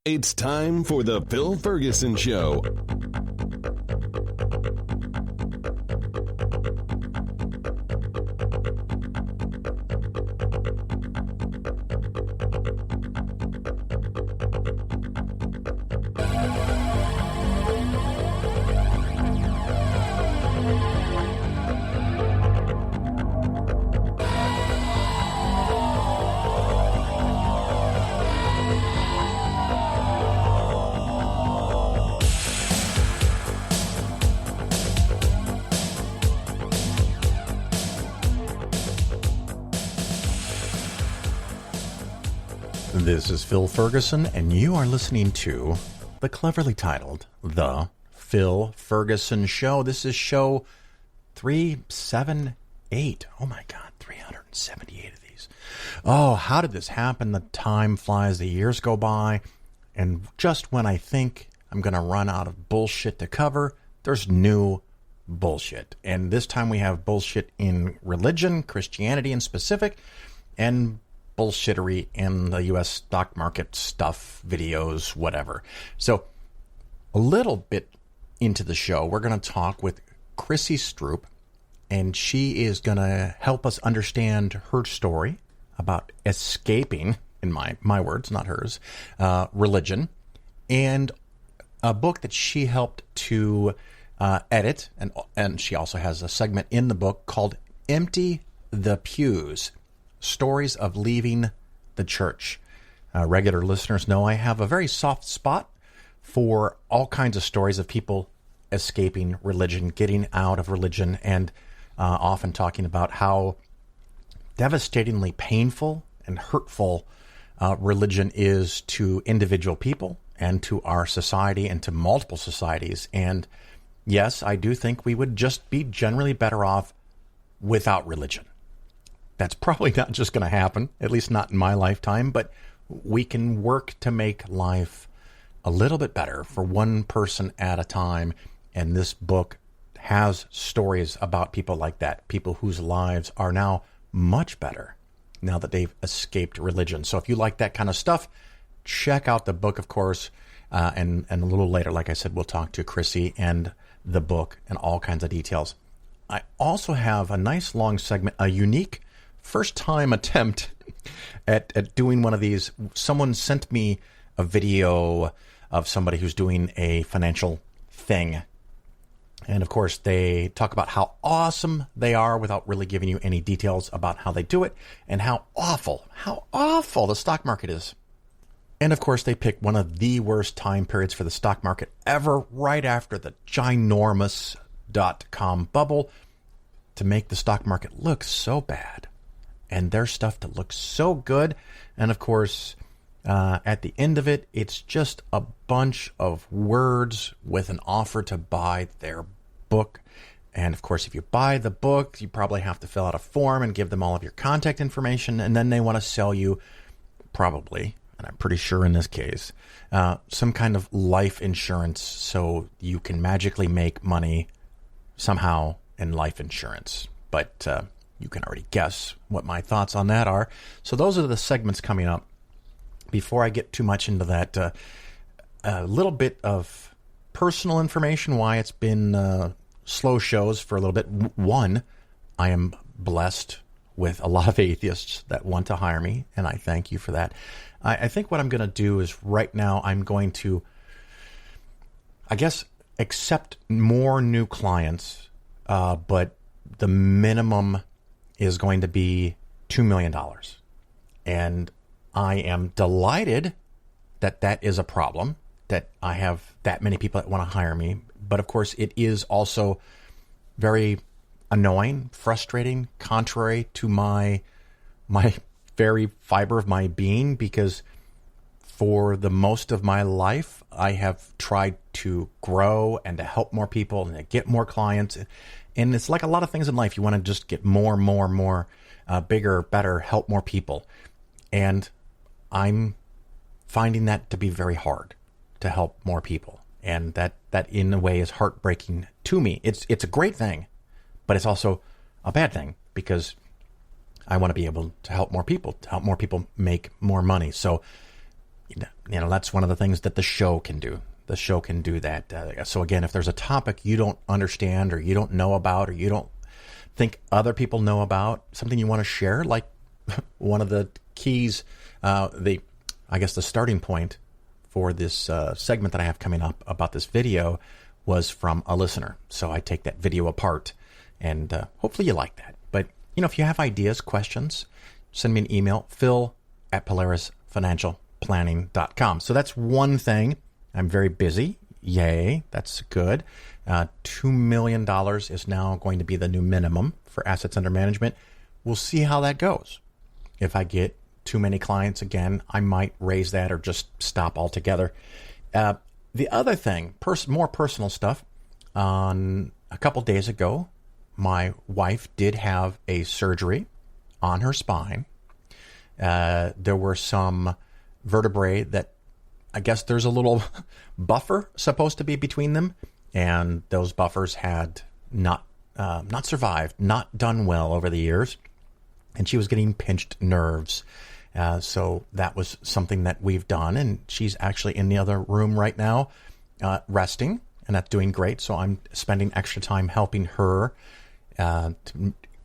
It's time for the Phil Ferguson Show. This is Phil Ferguson, and you are listening to the cleverly titled The Phil Ferguson Show. This is show 378. Oh my God, 378 of these. Oh, how did this happen? The time flies, the years go by, and just when I think I'm going to run out of bullshit to cover, there's new bullshit. And this time we have bullshit in religion, Christianity in specific, and bullshittery in the U.S. stock market stuff, videos, whatever. So a little bit into the show, we're going to talk with Chrissy Stroop, and she is going to help us understand her story about escaping, in my words, not hers, religion, and a book that she helped to edit, and she also has a segment in the book called Empty the Pews, Stories of Leaving the Church. Regular listeners know I have a very soft spot for all kinds of stories of people escaping religion, getting out of religion, and often talking about how devastatingly painful and hurtful religion is to individual people and to our society and to multiple societies. And yes, I do think we would just be generally better off without religion. That's probably not just going to happen, at least not in my lifetime, but we can work to make life a little bit better for one person at a time. And this book has stories about people like that, people whose lives are now much better now that they've escaped religion. So if you like that kind of stuff, check out the book, of course. And a little later, like I said, we'll talk to Chrissy and the book and all kinds of details. I also have a nice long segment, a unique first-time attempt at doing one of these. Someone sent me a video of somebody who's doing a financial thing. And, of course, they talk about how awesome they are without really giving you any details about how they do it and how awful the stock market is. And, of course, they pick one of the worst time periods for the stock market ever, right after the ginormous .com bubble, to make the stock market look so bad and their stuff to look so good. And of course, at the end of it, it's just a bunch of words with an offer to buy their book. And of course, if you buy the book, you probably have to fill out a form and give them all of your contact information. And then they want to sell you probably, and I'm pretty sure in this case, some kind of life insurance so you can magically make money somehow in life insurance. But you can already guess what my thoughts on that are. So those are the segments coming up. Before I get too much into that, a little bit of personal information, why it's been slow shows for a little bit. One, I am blessed with a lot of atheists that want to hire me, and I thank you for that. I think what I'm going to do is right now I'm going to, I guess, accept more new clients, but the minimum is going to be $2 million. And I am delighted that that is a problem, that I have that many people that want to hire me. But of course, it is also very annoying, frustrating, contrary to my very fiber of my being, because for the most of my life, I have tried to grow and to help more people and to get more clients. And it's like a lot of things in life. You want to just get more, bigger, better, help more people. And I'm finding that to be very hard to help more people. And that in a way is heartbreaking to me. It's a great thing, but it's also a bad thing because I want to be able to help more people make more money. So that's one of the things that the show can do. The show can do that. So again, if there's a topic you don't understand or you don't know about or you don't think other people know about, something you want to share, like one of the keys, the starting point for this segment that I have coming up about this video was from a listener. So I take that video apart, and hopefully you like that. But, if you have ideas, questions, send me an email, phil@polarisfinancialplanning.com. So that's one thing. I'm very busy. Yay, that's good. $2 million is now going to be the new minimum for assets under management. We'll see how that goes. If I get too many clients again, I might raise that or just stop altogether. The other thing, more personal stuff, on a couple days ago, my wife did have a surgery on her spine. There were some vertebrae that I guess there's a little buffer supposed to be between them, and those buffers had not survived, not done well over the years, and she was getting pinched nerves. So that was something that we've done, and she's actually in the other room right now, resting, and that's doing great. So I'm spending extra time helping her to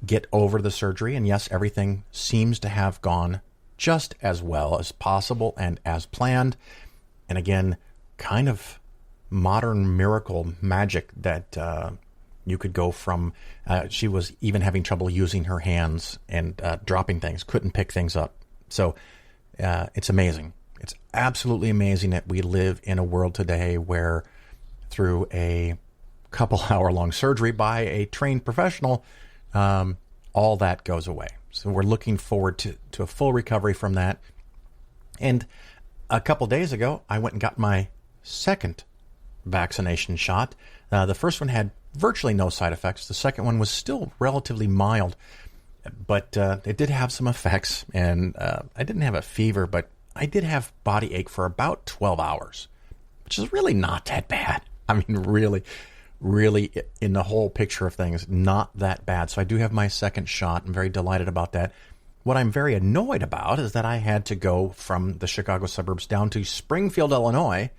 get over the surgery, and yes, everything seems to have gone just as well as possible and as planned. And again, kind of modern miracle magic that you could go from, she was even having trouble using her hands and dropping things, couldn't pick things up. So it's amazing. It's absolutely amazing that we live in a world today where through a couple hour-long surgery by a trained professional, all that goes away. So we're looking forward to a full recovery from that. And a couple days ago, I went and got my second vaccination shot. The first one had virtually no side effects. The second one was still relatively mild, but it did have some effects. And I didn't have a fever, but I did have body ache for about 12 hours, which is really not that bad. I mean, really, in the whole picture of things, not that bad. So I do have my second shot. I'm very delighted about that. What I'm very annoyed about is that I had to go from the Chicago suburbs down to Springfield, Illinois,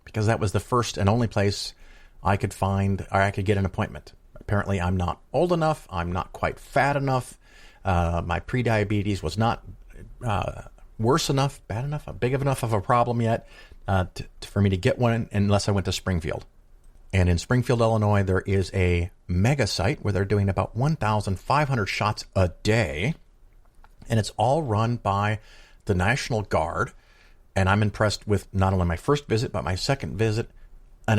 because that was the first and only place I could find, or I could get an appointment. Apparently, I'm not old enough. I'm not quite fat enough. My prediabetes was not worse enough, bad enough, big enough of a problem yet for me to get one unless I went to Springfield. And in Springfield, Illinois, there is a mega site where they're doing about 1,500 shots a day. And it's all run by the National Guard. And I'm impressed with not only my first visit, but my second visit. An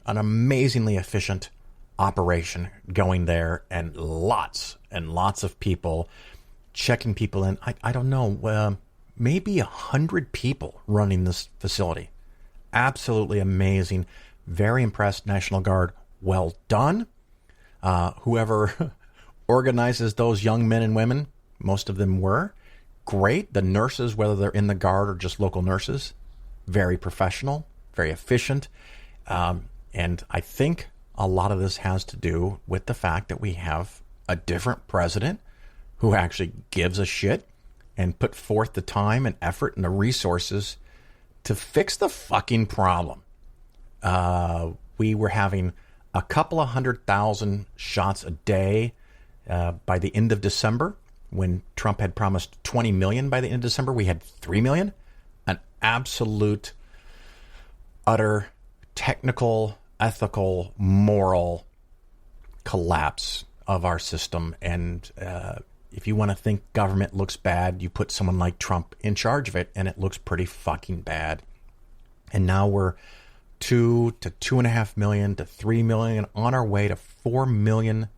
amazingly efficient operation going there, and lots of people checking people in. I don't know, maybe 100 people running this facility. Absolutely amazing. Very impressed, National Guard. Well done. Whoever organizes those young men and women, most of them were great. The nurses, whether they're in the Guard or just local nurses, very professional, very efficient. And I think a lot of this has to do with the fact that we have a different president who actually gives a shit and put forth the time and effort and the resources to fix the fucking problem. We were having a couple of 100,000 shots a day by the end of December. When Trump had promised 20 million by the end of December, we had 3 million. An absolute, utter, technical, ethical, moral collapse of our system. And if you want to think government looks bad, you put someone like Trump in charge of it, and it looks pretty fucking bad. And now we're 2 to 2.5 million to 3 million, on our way to 4 million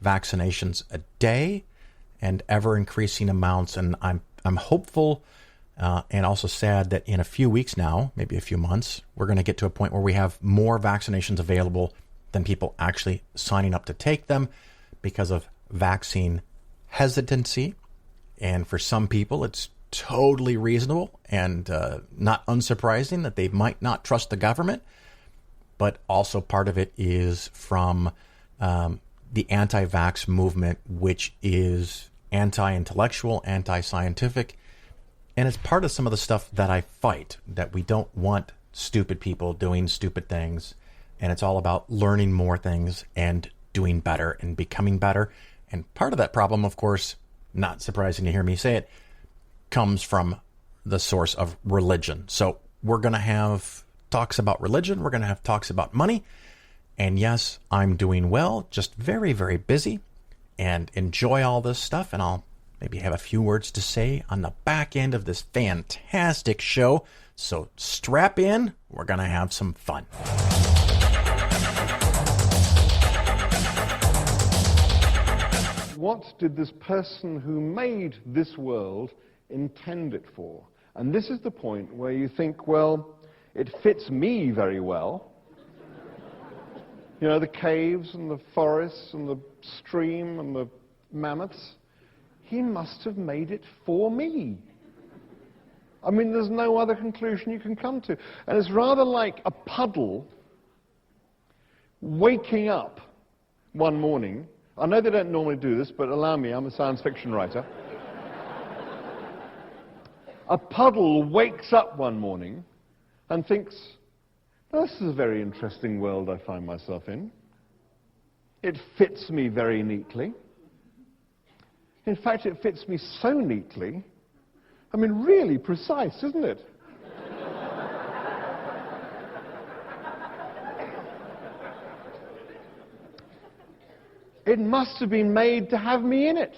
vaccinations a day, and ever increasing amounts. And I'm hopeful and also sad that in a few weeks now, maybe a few months, we're going to get to a point where we have more vaccinations available than people actually signing up to take them because of vaccine hesitancy. And for some people, it's totally reasonable and not unsurprising that they might not trust the government. But also part of it is from the anti-vax movement, which is anti-intellectual, anti-scientific, And it's part of some of the stuff that I fight, that we don't want stupid people doing stupid things. And it's all about learning more things and doing better and becoming better. And part of that problem, of course, not surprising to hear me say it, comes from the source of religion. So we're going to have talks about religion. We're going to have talks about money. And yes, I'm doing well, just very, very busy, and enjoy all this stuff. And I'll maybe have a few words to say on the back end of this fantastic show. So strap in. We're going to have some fun. What did this person who made this world intend it for? And this is the point where you think, well, it fits me very well. You know, the caves and the forests and the stream and the mammoths. He must have made it for me. I mean, there's no other conclusion you can come to. And it's rather like a puddle waking up one morning. I know they don't normally do this, but allow me, I'm a science fiction writer. A puddle wakes up one morning and thinks, this is a very interesting world I find myself in. It fits me very neatly. In fact, it fits me so neatly, I mean, really precise, isn't it? It must have been made to have me in it.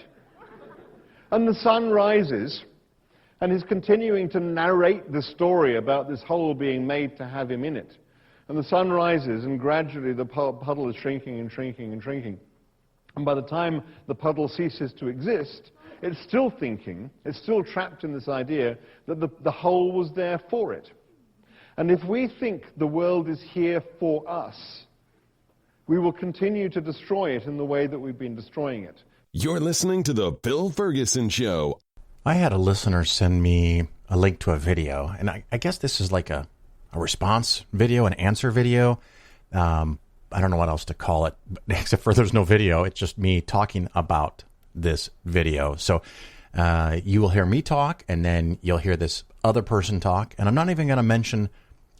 And the sun rises, and he's continuing to narrate the story about this hole being made to have him in it. And the sun rises, and gradually the puddle is shrinking and shrinking and shrinking. And by the time the puddle ceases to exist, it's still thinking, it's still trapped in this idea that the hole was there for it. And if we think the world is here for us, we will continue to destroy it in the way that we've been destroying it. You're listening to The Bill Ferguson Show. I had a listener send me a link to a video, and I guess this is like a response video, an answer video. I don't know what else to call it, except for there's no video. It's just me talking about this video. So you will hear me talk, and then you'll hear this other person talk, and I'm not even going to mention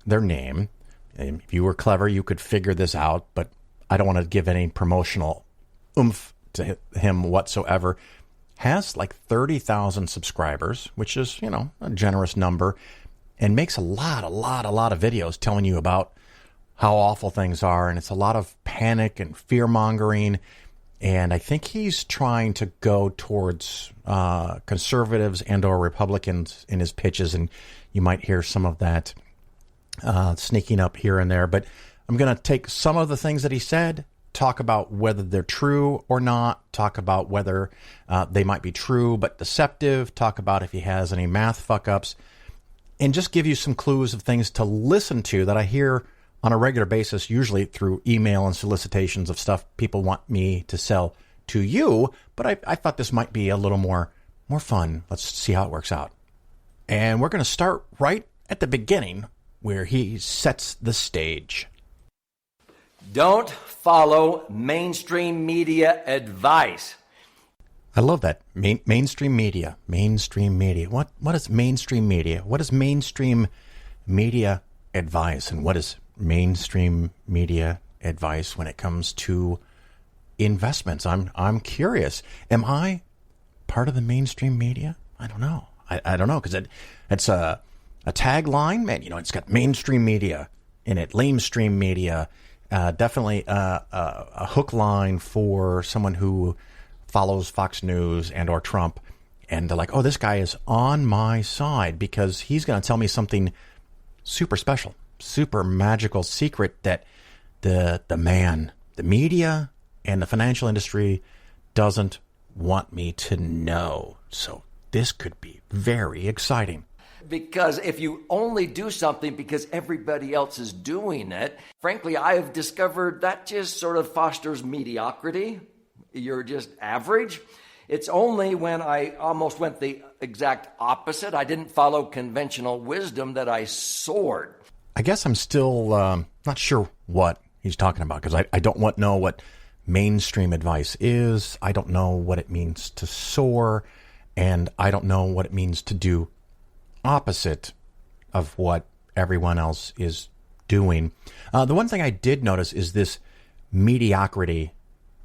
their name. And if you were clever, you could figure this out, but I don't want to give any promotional oomph to him whatsoever. Has like 30,000 subscribers, which is, you know, a generous number, and makes a lot of videos telling you about how awful things are, and it's a lot of panic and fear-mongering, and I think he's trying to go towards conservatives and or Republicans in his pitches, and you might hear some of that sneaking up here and there, but I'm going to take some of the things that he said, talk about whether they're true or not, talk about whether they might be true but deceptive, talk about if he has any math fuck-ups, and just give you some clues of things to listen to that I hear on a regular basis, usually through email and solicitations of stuff people want me to sell to you, but I thought this might be a little more fun. Let's see how it works out. And we're going to start right at the beginning where he sets the stage. Don't follow mainstream media advice. I love that. Mainstream media. Mainstream media. What is mainstream media? What is mainstream media advice? And what is mainstream media advice when it comes to investments? I'm curious. Am I part of the mainstream media? I don't know. I don't know, because it's a tagline. Man, you know, it's got mainstream media in it, lamestream media. Definitely a hook line for someone who follows Fox News and or Trump, and they're like, oh, this guy is on my side because he's going to tell me something super special, super magical secret that the media and the financial industry doesn't want me to know. So this could be very exciting. Because if you only do something because everybody else is doing it, frankly, I have discovered that just sort of fosters mediocrity. You're just average. It's only when I almost went the exact opposite, I didn't follow conventional wisdom, that I soared. I guess I'm still not sure what he's talking about, because I don't know what mainstream advice is. I don't know what it means to soar, and I don't know what it means to do opposite of what everyone else is doing. The one thing I did notice is this mediocrity,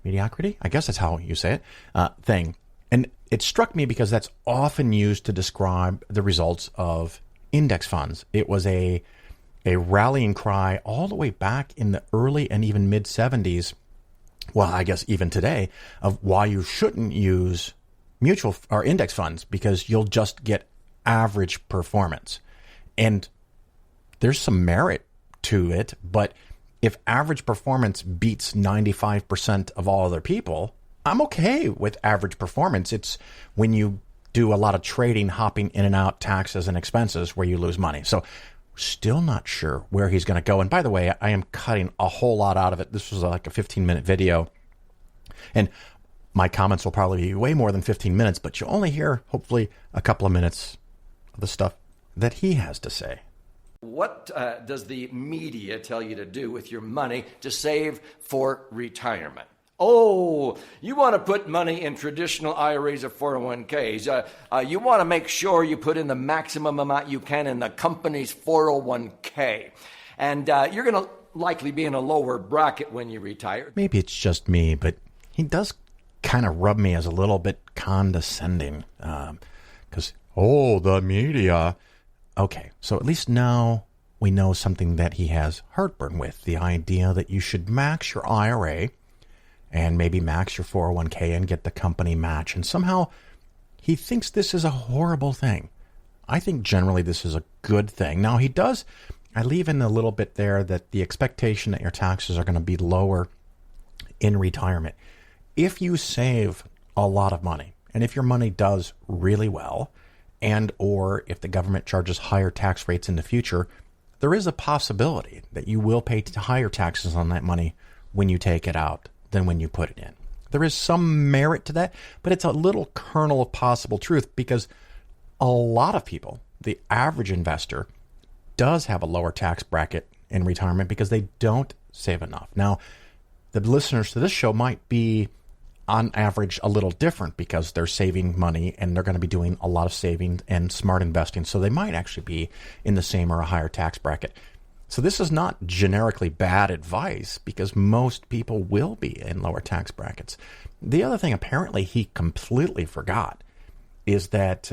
I guess that's how you say it, thing. And it struck me because that's often used to describe the results of index funds. It was a rallying cry all the way back in the early and even mid 70s. Well, I guess even today, of why you shouldn't use mutual or index funds, because you'll just get average performance. And there's some merit to it, but if average performance beats 95% of all other people, I'm okay with average performance. It's when you do a lot of trading, hopping in and out, taxes and expenses, where you lose money. So still not sure where he's going to go. And by the way, I am cutting a whole lot out of it. This was like a 15-minute video. And my comments will probably be way more than 15 minutes, but you'll only hear, hopefully, a couple of minutes of the stuff that he has to say. What does the media tell you to do with your money to save for retirement? Oh, you want to put money in traditional IRAs or 401ks. You want to make sure you put in the maximum amount you can in the company's 401k. And you're going to likely be in a lower bracket when you retire. Maybe it's just me, but he does kind of rub me as a little bit condescending. Because, the media. Okay, so at least now we know something that he has heartburn with. The idea that you should max your IRA and maybe max your 401k and get the company match. And somehow he thinks this is a horrible thing. I think generally this is a good thing. Now I leave in a little bit there that the expectation that your taxes are going to be lower in retirement. If you save a lot of money, and if your money does really well, and or if the government charges higher tax rates in the future, there is a possibility that you will pay higher taxes on that money when you take it out than when you put it in. There is some merit to that, but it's a little kernel of possible truth, because a lot of people, the average investor, does have a lower tax bracket in retirement because they don't save enough. Now, the listeners to this show might be on average a little different because they're saving money and they're going to be doing a lot of saving and smart investing. So they might actually be in the same or a higher tax bracket. So this is not generically bad advice, because most people will be in lower tax brackets. The other thing apparently he completely forgot is that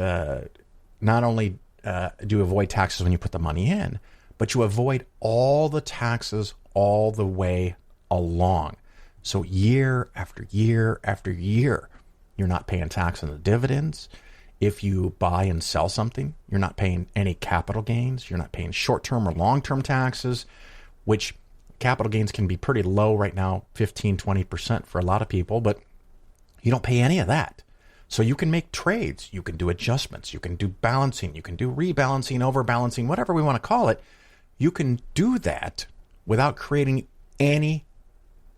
not only do you avoid taxes when you put the money in, but you avoid all the taxes all the way along. So year after year after year, you're not paying tax on the dividends. If you buy and sell something, you're not paying any capital gains. You're not paying short-term or long-term taxes, which capital gains can be pretty low right now, 15, 20% for a lot of people, but you don't pay any of that. So you can make trades, you can do adjustments, you can do balancing, you can do rebalancing, overbalancing, whatever we want to call it. You can do that without creating any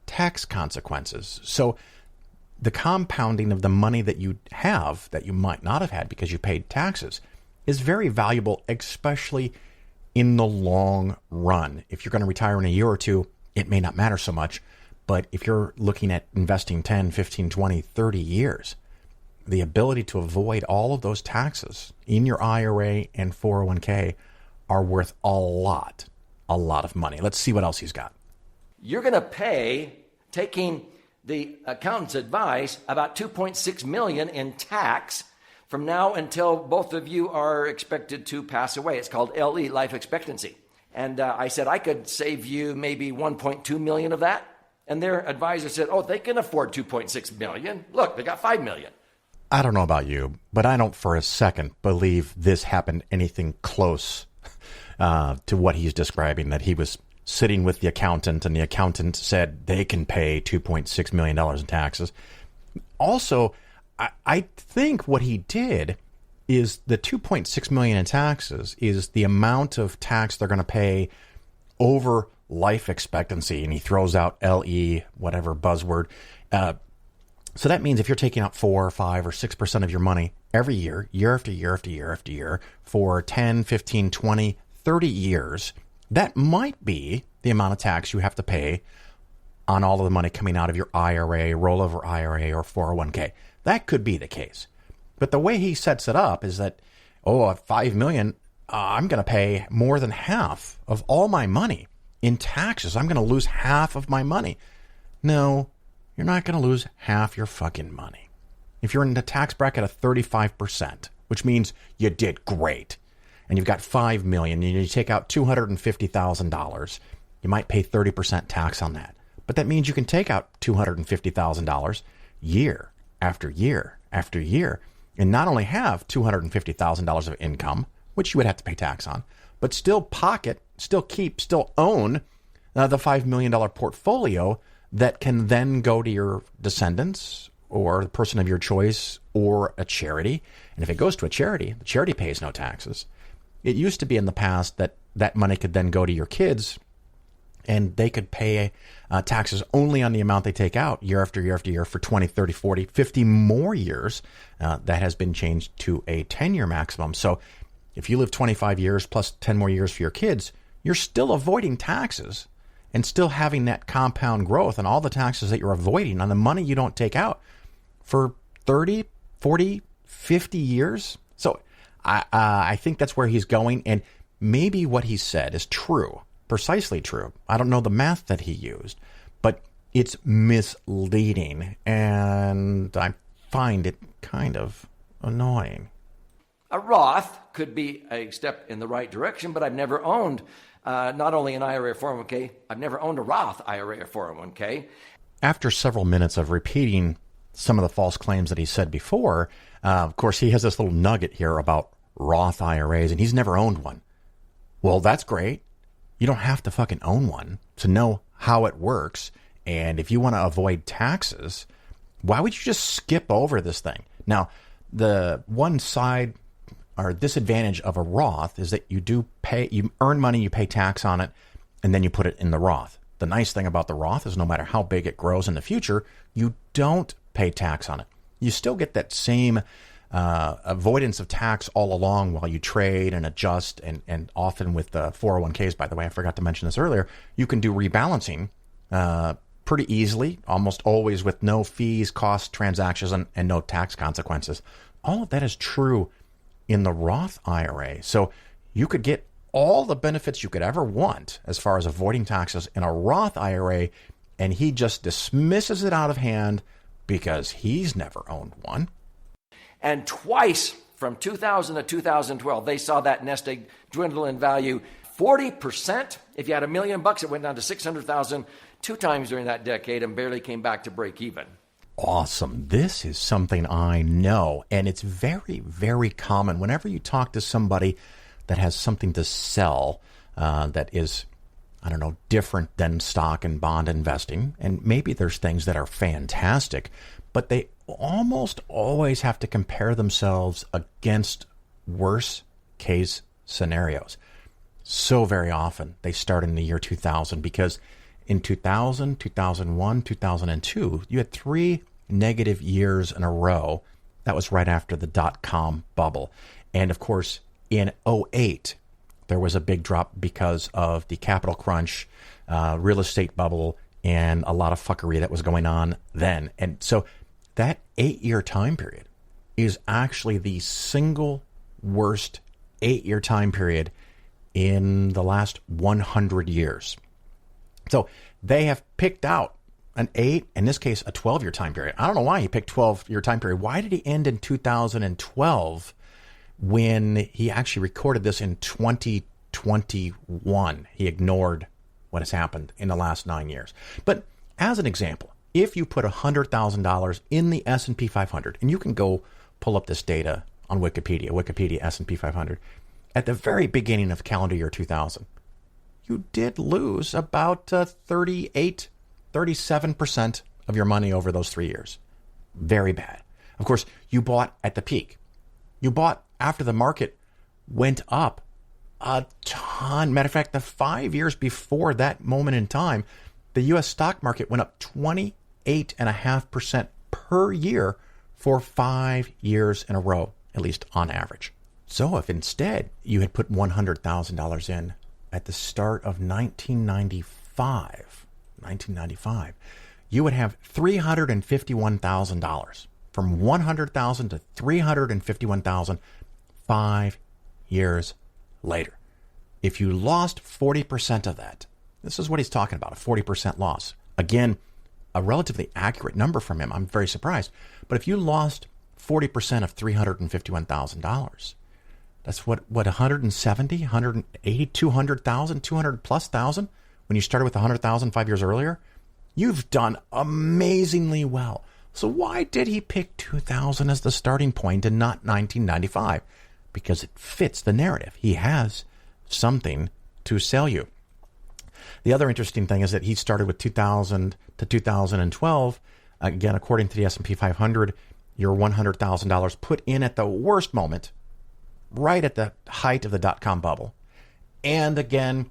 tax consequences. So the compounding of the money that you have that you might not have had because you paid taxes is very valuable, especially in the long run. If you're going to retire in a year or two, it may not matter so much. But if you're looking at investing 10, 15, 20, 30 years, the ability to avoid all of those taxes in your IRA and 401k are worth a lot of money. Let's see what else he's got. You're going to pay, taking the accountant's advice, about $2.6 million in tax from now until both of you are expected to pass away. It's called LE, life expectancy. And I said I could save you maybe $1.2 million of that. And their advisor said, they can afford $2.6 million. Look, they got $5 million. I don't know about you, but I don't for a second believe this happened anything close to what he's describing, that he was sitting with the accountant and the accountant said they can pay $2.6 million in taxes. Also, I think what he did is the $2.6 million in taxes is the amount of tax they're going to pay over life expectancy. And he throws out LE, whatever buzzword. So that means if you're taking out 4 or 5 or 6% of your money every year, year after year after year after year, for 10, 15, 20, 30 years, that might be the amount of tax you have to pay on all of the money coming out of your IRA, rollover IRA, or 401k. That could be the case. But the way he sets it up is that oh, at $5 million, I'm going to pay more than half of all my money in taxes. I'm going to lose half of my money. No, you're not going to lose half your fucking money. If you're in the tax bracket of 35%, which means you did great, and you've got $5 million, and you take out $250,000, you might pay 30% tax on that. But that means you can take out $250,000 year after year after year, and not only have $250,000 of income, which you would have to pay tax on, but still pocket, still keep, still own the $5 million portfolio that can then go to your descendants or the person of your choice or a charity. And if it goes to a charity, the charity pays no taxes. It used to be in the past that that money could then go to your kids and they could pay taxes only on the amount they take out year after year after year for 20, 30, 40, 50 more years. That has been changed to a 10-year maximum. So if you live 25 years plus 10 more years for your kids, you're still avoiding taxes and still having that compound growth and all the taxes that you're avoiding on the money you don't take out for 30, 40, 50 years. So I think that's where he's going. And maybe what he said is true, precisely true. I don't know the math that he used, but it's misleading. And I find it kind of annoying. A Roth could be a step in the right direction, but I've never owned not only an IRA or 401k, I've never owned a Roth IRA or 401k. After several minutes of repeating some of the false claims that he said before, of course, he has this little nugget here about Roth IRAs, and he's never owned one. Well, that's great. You don't have to fucking own one to know how it works. And if you want to avoid taxes, why would you just skip over this thing? Now, the one side or disadvantage of a Roth is that you earn money, you pay tax on it, and then you put it in the Roth. The nice thing about the Roth is no matter how big it grows in the future, you don't pay tax on it. You still get that same avoidance of tax all along while you trade and adjust. And often with the 401ks, by the way, I forgot to mention this earlier, you can do rebalancing pretty easily, almost always with no fees, costs, transactions, and no tax consequences. All of that is true in the Roth IRA. So you could get all the benefits you could ever want as far as avoiding taxes in a Roth IRA, and he just dismisses it out of hand because he's never owned one. And twice from 2000 to 2012, they saw that nest egg dwindle in value 40%. If you had $1 million, it went down to 600,000 two times during that decade and barely came back to break even. Awesome. This is something I know, and it's very, very common whenever you talk to somebody that has something to sell that is, I don't know, different than stock and bond investing. And maybe there's things that are fantastic, but they almost always have to compare themselves against worse case scenarios. So very often they start in the year 2000 because in 2000, 2001, 2002, you had 3 negative years in a row. That was right after the dot-com bubble. And of course, in 2008, there was a big drop because of the capital crunch, real estate bubble, and a lot of fuckery that was going on then. And so that 8-year time period is actually the single worst 8-year time period in the last 100 years. So they have picked out an 8, in this case, a 12-year time period. I don't know why he picked 12-year time period. Why did he end in 2012 when he actually recorded this in 2021? He ignored what has happened in the last 9 years. But as an example, if you put $100,000 in the S&P 500, and you can go pull up this data on Wikipedia S&P 500, at the very beginning of calendar year 2000, you did lose about 37% of your money over those 3 years. Very bad. Of course, you bought at the peak. You bought after the market went up a ton. Matter of fact, the 5 years before that moment in time, the U.S. stock market went up 28.5% per year for 5 years in a row, at least on average. So if instead you had put $100,000 in at the start of 1995, you would have $351,000. From $100,000 to $351,000, 5 years later. If you lost 40% of that, this is what he's talking about, a 40% loss. Again, a relatively accurate number from him. I'm very surprised. But if you lost 40% of $351,000, that's what 170, 180, 200,000, 200 plus thousand when you started with 100,000 5 years earlier? You've done amazingly well. So why did he pick 2000 as the starting point and not 1995? Because it fits the narrative. He has something to sell you. The other interesting thing is that he started with 2000 to 2012. Again, according to the S&P 500, your $100,000 put in at the worst moment, right at the height of the dot-com bubble. And again,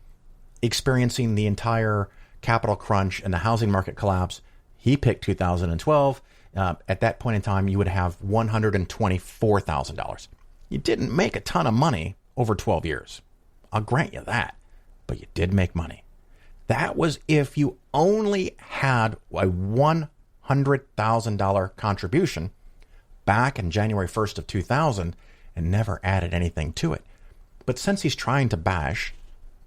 experiencing the entire capital crunch and the housing market collapse. He picked 2012. At that point in time, you would have $124,000. You didn't make a ton of money over 12 years. I'll grant you that. But you did make money. That was if you only had a $100,000 contribution back in January 1st of 2000 and never added anything to it. But since he's trying to bash,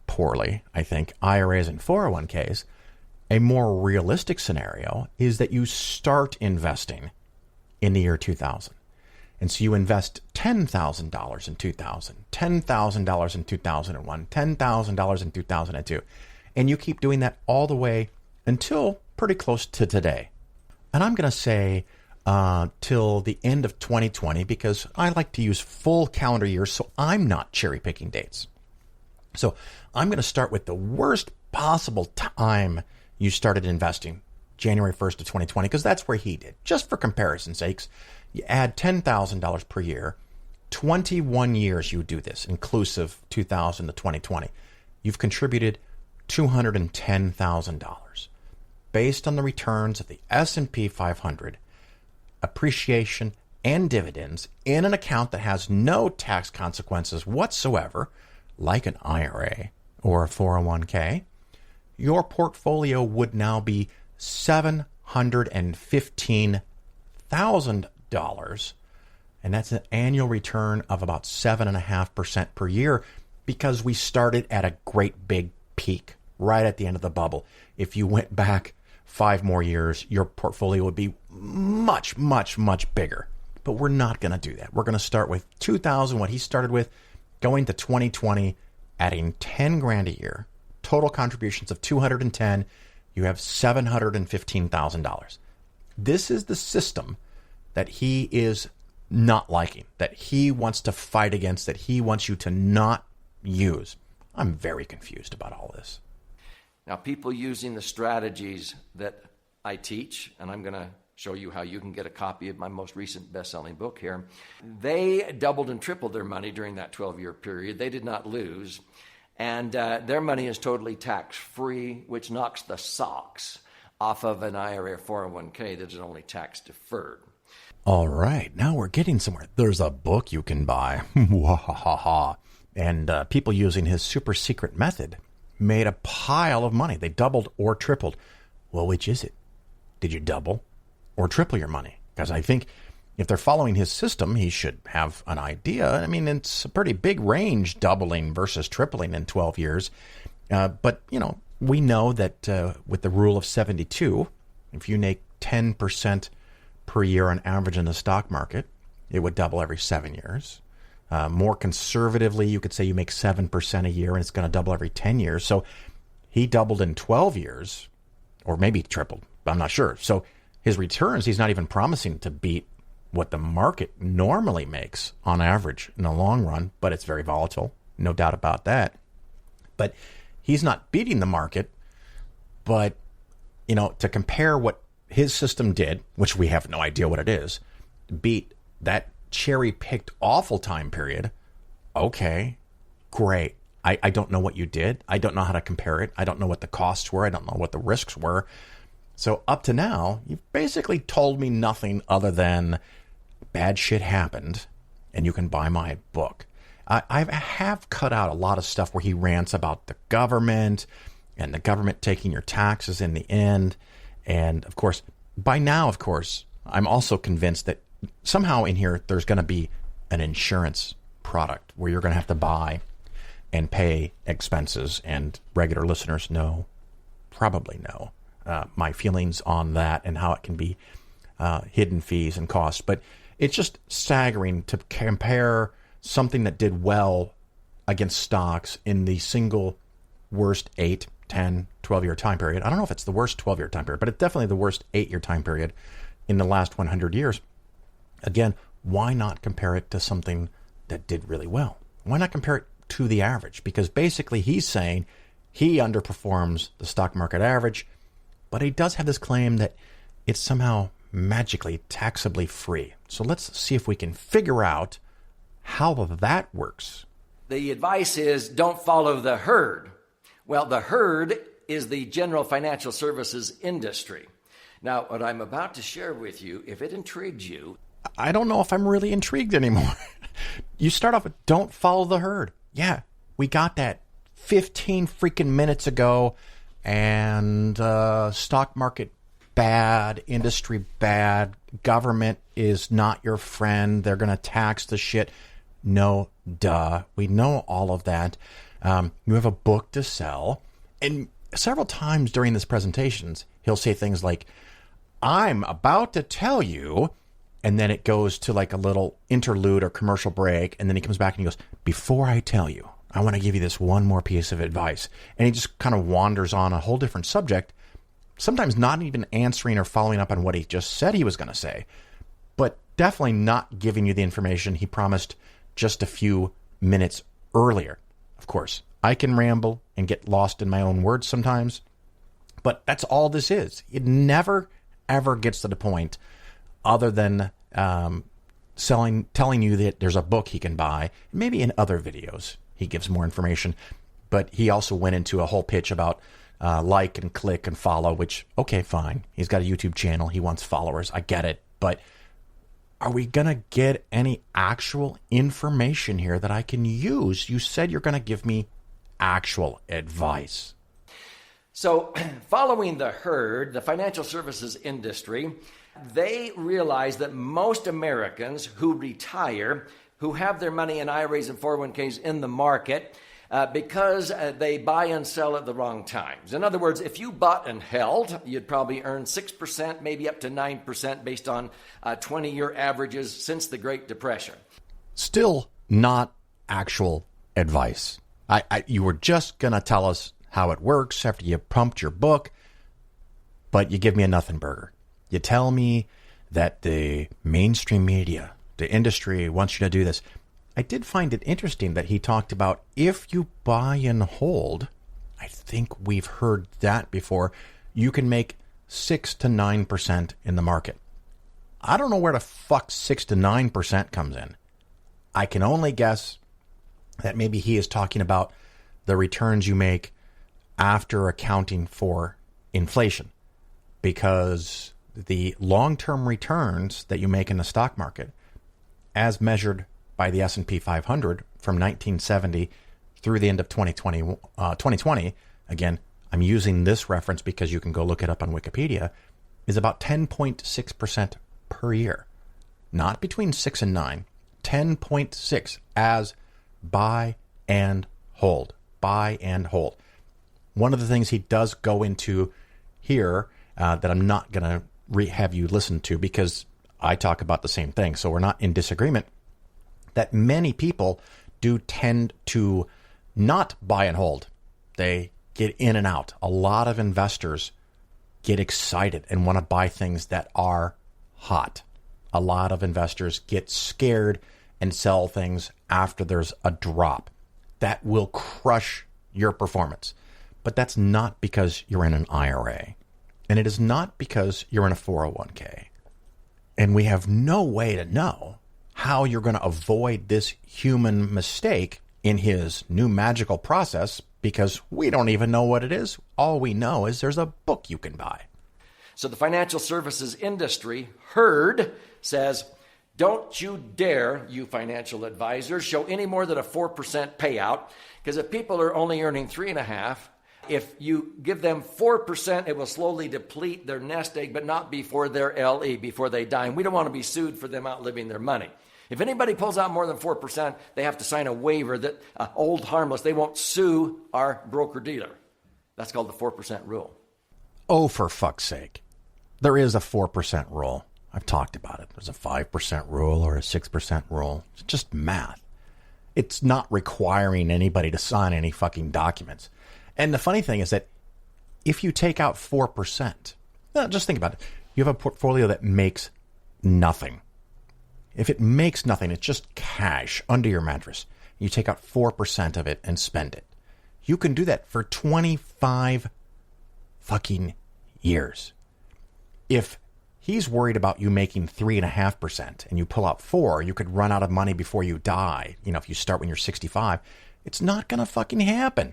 poorly, I think, IRAs and 401ks, a more realistic scenario is that you start investing in the year 2000. And so you invest $10,000 in 2000, $10,000 in 2001, $10,000 in 2002. And you keep doing that all the way until pretty close to today. And I'm going to say till the end of 2020 because I like to use full calendar years, so I'm not cherry picking dates. So I'm going to start with the worst possible time you started investing, January 1st of 2020, because that's where he did. Just for comparison's sakes, you add $10,000 per year, 21 years you do this, inclusive 2000 to 2020. You've contributed $210,000 based on the returns of the S&P 500, appreciation and dividends in an account that has no tax consequences whatsoever, like an IRA or a 401k. Your portfolio would now be $715,000, and that's an annual return of about 7.5% per year because we started at a great big peak right at the end of the bubble. If you went back 5 more years, your portfolio would be much, much, much bigger. But we're not going to do that. We're going to start with 2000, what he started with, going to 2020, adding 10 grand a year, total contributions of 210, you have $715,000. This is the system that he is not liking, that he wants to fight against, that he wants you to not use. I'm very confused about all this. Now, people using the strategies that I teach, and I'm going to show you how you can get a copy of my most recent best-selling book here, they doubled and tripled their money during that 12-year period. They did not lose. And their money is totally tax-free, which knocks the socks off of an IRA or 401k that is only tax-deferred. All right, now we're getting somewhere. There's a book you can buy. And people using his super secret method made a pile of money. They doubled or tripled. Well, which is it? Did you double or triple your money? Because I think if they're following his system, he should have an idea. I mean, it's a pretty big range, doubling versus tripling in 12 years. But, you know, we know that with the rule of 72, if you make 10% per year on average in the stock market, it would double every 7 years. More conservatively, you could say you make 7% a year and it's going to double every 10 years. So he doubled in 12 years, or maybe tripled. I'm not sure. So his returns, he's not even promising to beat what the market normally makes on average in the long run, but it's very volatile. No doubt about that. But he's not beating the market. But, you know, to compare what his system did, which we have no idea what it is, beat that cherry-picked awful time period, okay, great. I don't know what you did. I don't know how to compare it. I don't know what the costs were. I don't know what the risks were. So up to now, you've basically told me nothing other than bad shit happened, and you can buy my book. I have cut out a lot of stuff where he rants about the government and the government taking your taxes in the end. And, of course, by now, I'm also convinced that somehow in here there's going to be an insurance product where you're going to have to buy and pay expenses. And regular listeners probably know my feelings on that and how it can be hidden fees and costs. But it's just staggering to compare something that did well against stocks in the single worst 8, 10, 12-year time period. I don't know if it's the worst 12-year time period, but it's definitely the worst 8-year time period in the last 100 years. Again, why not compare it to something that did really well? Why not compare it to the average? Because basically he's saying he underperforms the stock market average, but he does have this claim that it's somehow magically taxably free. So let's see if we can figure out how that works. The advice is don't follow the herd. Well, the herd is the general financial services industry. Now, what I'm about to share with you, if it intrigues you... I don't know if I'm really intrigued anymore. You start off with don't follow the herd. Yeah, we got that 15 freaking minutes ago, and stock market bad, industry bad, government is not your friend, they're going to tax the shit. No, duh. We know all of that. You have a book to sell. And several times during this presentations, he'll say things like, I'm about to tell you, and then it goes to like a little interlude or commercial break, and then he comes back and he goes, before I tell you, I want to give you this one more piece of advice. And he just kind of wanders on a whole different subject, sometimes not even answering or following up on what he just said he was going to say, but definitely not giving you the information he promised just a few minutes earlier. Of course, I can ramble and get lost in my own words sometimes, but that's all this is. It never, ever gets to the point other than telling you that there's a book he can buy. Maybe in other videos he gives more information, but he also went into a whole pitch about like and click and follow, which, okay, fine. He's got a YouTube channel. He wants followers. I get it. But are we going to get any actual information here that I can use? You said you're going to give me actual advice. So following the herd, the financial services industry, they realize that most Americans who retire, who have their money in IRAs and 401ks in the market, because they buy and sell at the wrong times. In other words, if you bought and held, you'd probably earn 6%, maybe up to 9% based on 20-year averages since the Great Depression. Still not actual advice. You were just going to tell us how it works after you pumped your book, but you give me a nothing burger. You tell me that the mainstream media, the industry wants you to do this. I did find it interesting that he talked about if you buy and hold, I think we've heard that before, you can make 6 to 9% in the market. I don't know where the fuck 6 to 9% comes in. I can only guess that maybe he is talking about the returns you make after accounting for inflation, because the long-term returns that you make in the stock market, as measured by the S&P 500 from 1970 through the end of 2020, again, I'm using this reference because you can go look it up on Wikipedia, is about 10.6% per year. Not between 6 and 9, 10.6 as buy and hold. Buy and hold. One of the things he does go into here that I'm not going to have you listen to because I talk about the same thing, so we're not in disagreement, that many people do tend to not buy and hold. They get in and out. A lot of investors get excited and want to buy things that are hot. A lot of investors get scared and sell things after there's a drop. That will crush your performance. But that's not because you're in an IRA. And it is not because you're in a 401k. And we have no way to know how you're going to avoid this human mistake in his new magical process because we don't even know what it is. All we know is there's a book you can buy. So the financial services industry, herd, says, don't you dare, you financial advisors, show any more than a 4% payout, because if people are only earning 3.5%, if you give them 4%, it will slowly deplete their nest egg, but not before their LE, before they die. And we don't want to be sued for them outliving their money. If anybody pulls out more than 4%, they have to sign a waiver that, old harmless, they won't sue our broker-dealer. That's called the 4% rule. Oh, for fuck's sake. There is a 4% rule. I've talked about it. There's a 5% rule or a 6% rule. It's just math. It's not requiring anybody to sign any fucking documents. And the funny thing is that if you take out 4%, just think about it. You have a portfolio that makes nothing. If it makes nothing, it's just cash under your mattress. You take out 4% of it and spend it. You can do that for 25 fucking years. If he's worried about you making 3.5% and you pull out 4%, you could run out of money before you die. If you start when you're 65, it's not going to fucking happen. I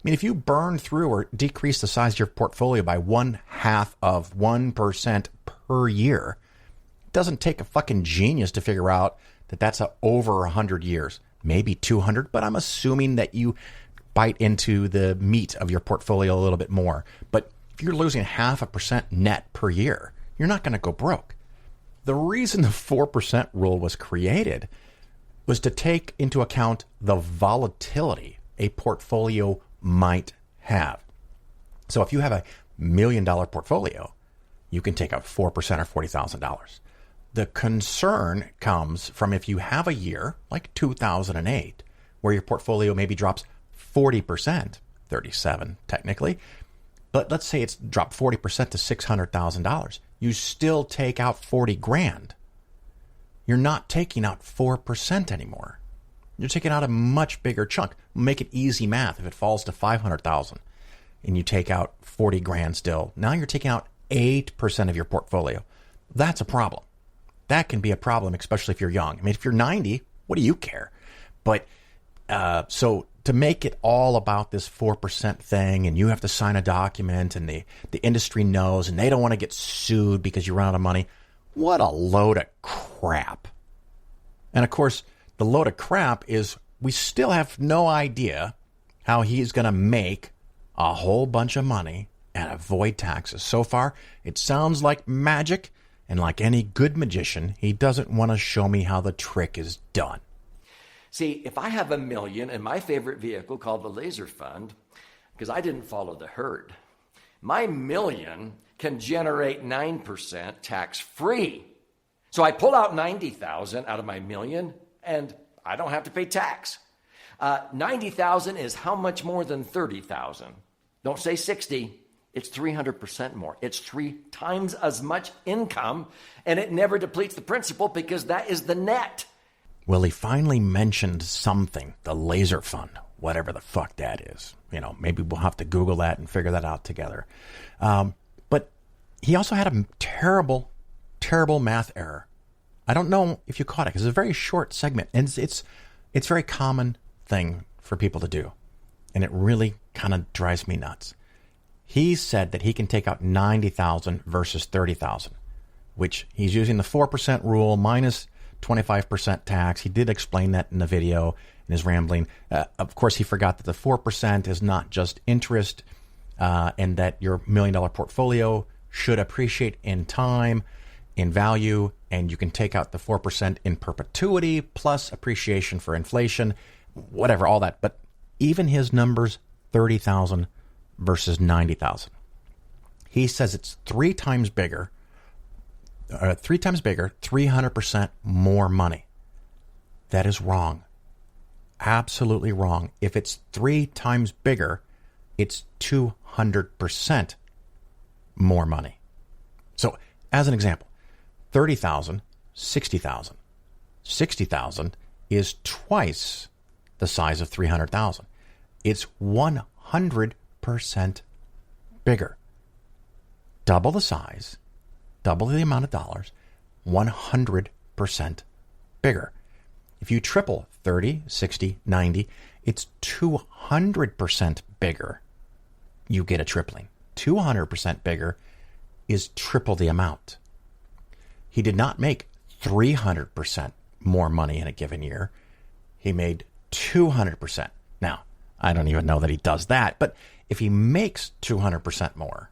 mean, if you burn through or decrease the size of your portfolio by 0.5% per year, it doesn't take a fucking genius to figure out that that's over 100 years, maybe 200, but I'm assuming that you bite into the meat of your portfolio a little bit more. But if you're losing 0.5% net per year, you're not going to go broke. The reason the 4% rule was created was to take into account the volatility a portfolio might have. So if you have $1 million portfolio, you can take out 4% or $40,000. The concern comes from if you have a year like 2008, where your portfolio maybe drops 40%, 37 technically, but let's say it's dropped 40% to $600,000. You still take out 40 grand. You're not taking out 4% anymore. You're taking out a much bigger chunk. Make it easy math. If it falls to 500,000 and you take out 40 grand still, now you're taking out 8% of your portfolio. That's a problem. That can be a problem, especially if you're young. I mean, if you're 90, what do you care? But so to make it all about this 4% thing, and you have to sign a document, and the industry knows, and they don't want to get sued because you run out of money. What a load of crap. And of course, the load of crap is we still have no idea how he's going to make a whole bunch of money and avoid taxes. So far, it sounds like magic, and like any good magician, he doesn't want to show me how the trick is done. See, if I have $1 million in my favorite vehicle called the laser fund, because I didn't follow the herd, my $1 million can generate 9% tax-free. So I pull out $90,000 out of my $1 million, and I don't have to pay tax. $90,000 is how much more than $30,000? Don't say 60. It's 300% more. It's 3 times as much income, and it never depletes the principal because that is the net. Well, he finally mentioned something, the laser fund, whatever the fuck that is. Maybe we'll have to Google that and figure that out together. But he also had a terrible, terrible math error. I don't know if you caught it because it's a very short segment, and it's a very common thing for people to do, and it really kind of drives me nuts. He said that he can take out 90,000 versus 30,000, which he's using the 4% rule minus 25% tax. He did explain that in the video in his rambling. Of course, he forgot that the 4% is not just interest, and that your $1 million portfolio should appreciate in time, in value, and you can take out the 4% in perpetuity plus appreciation for inflation, whatever, all that. But even his numbers, 30,000 versus 90,000. He says it's 3 times bigger, 300% more money. That is wrong. Absolutely wrong. If it's 3 times bigger, it's 200% more money. So, as an example, 30,000, 60,000. 60,000 is twice the size of 300,000. It's 100% bigger. Double the size, double the amount of dollars, 100% bigger. If you triple 30, 60, 90, it's 200% bigger. You get a tripling. 200% bigger is triple the amount. He did not make 300% more money in a given year. He made 200%. Now, I don't even know that he does that, but if he makes 200% more,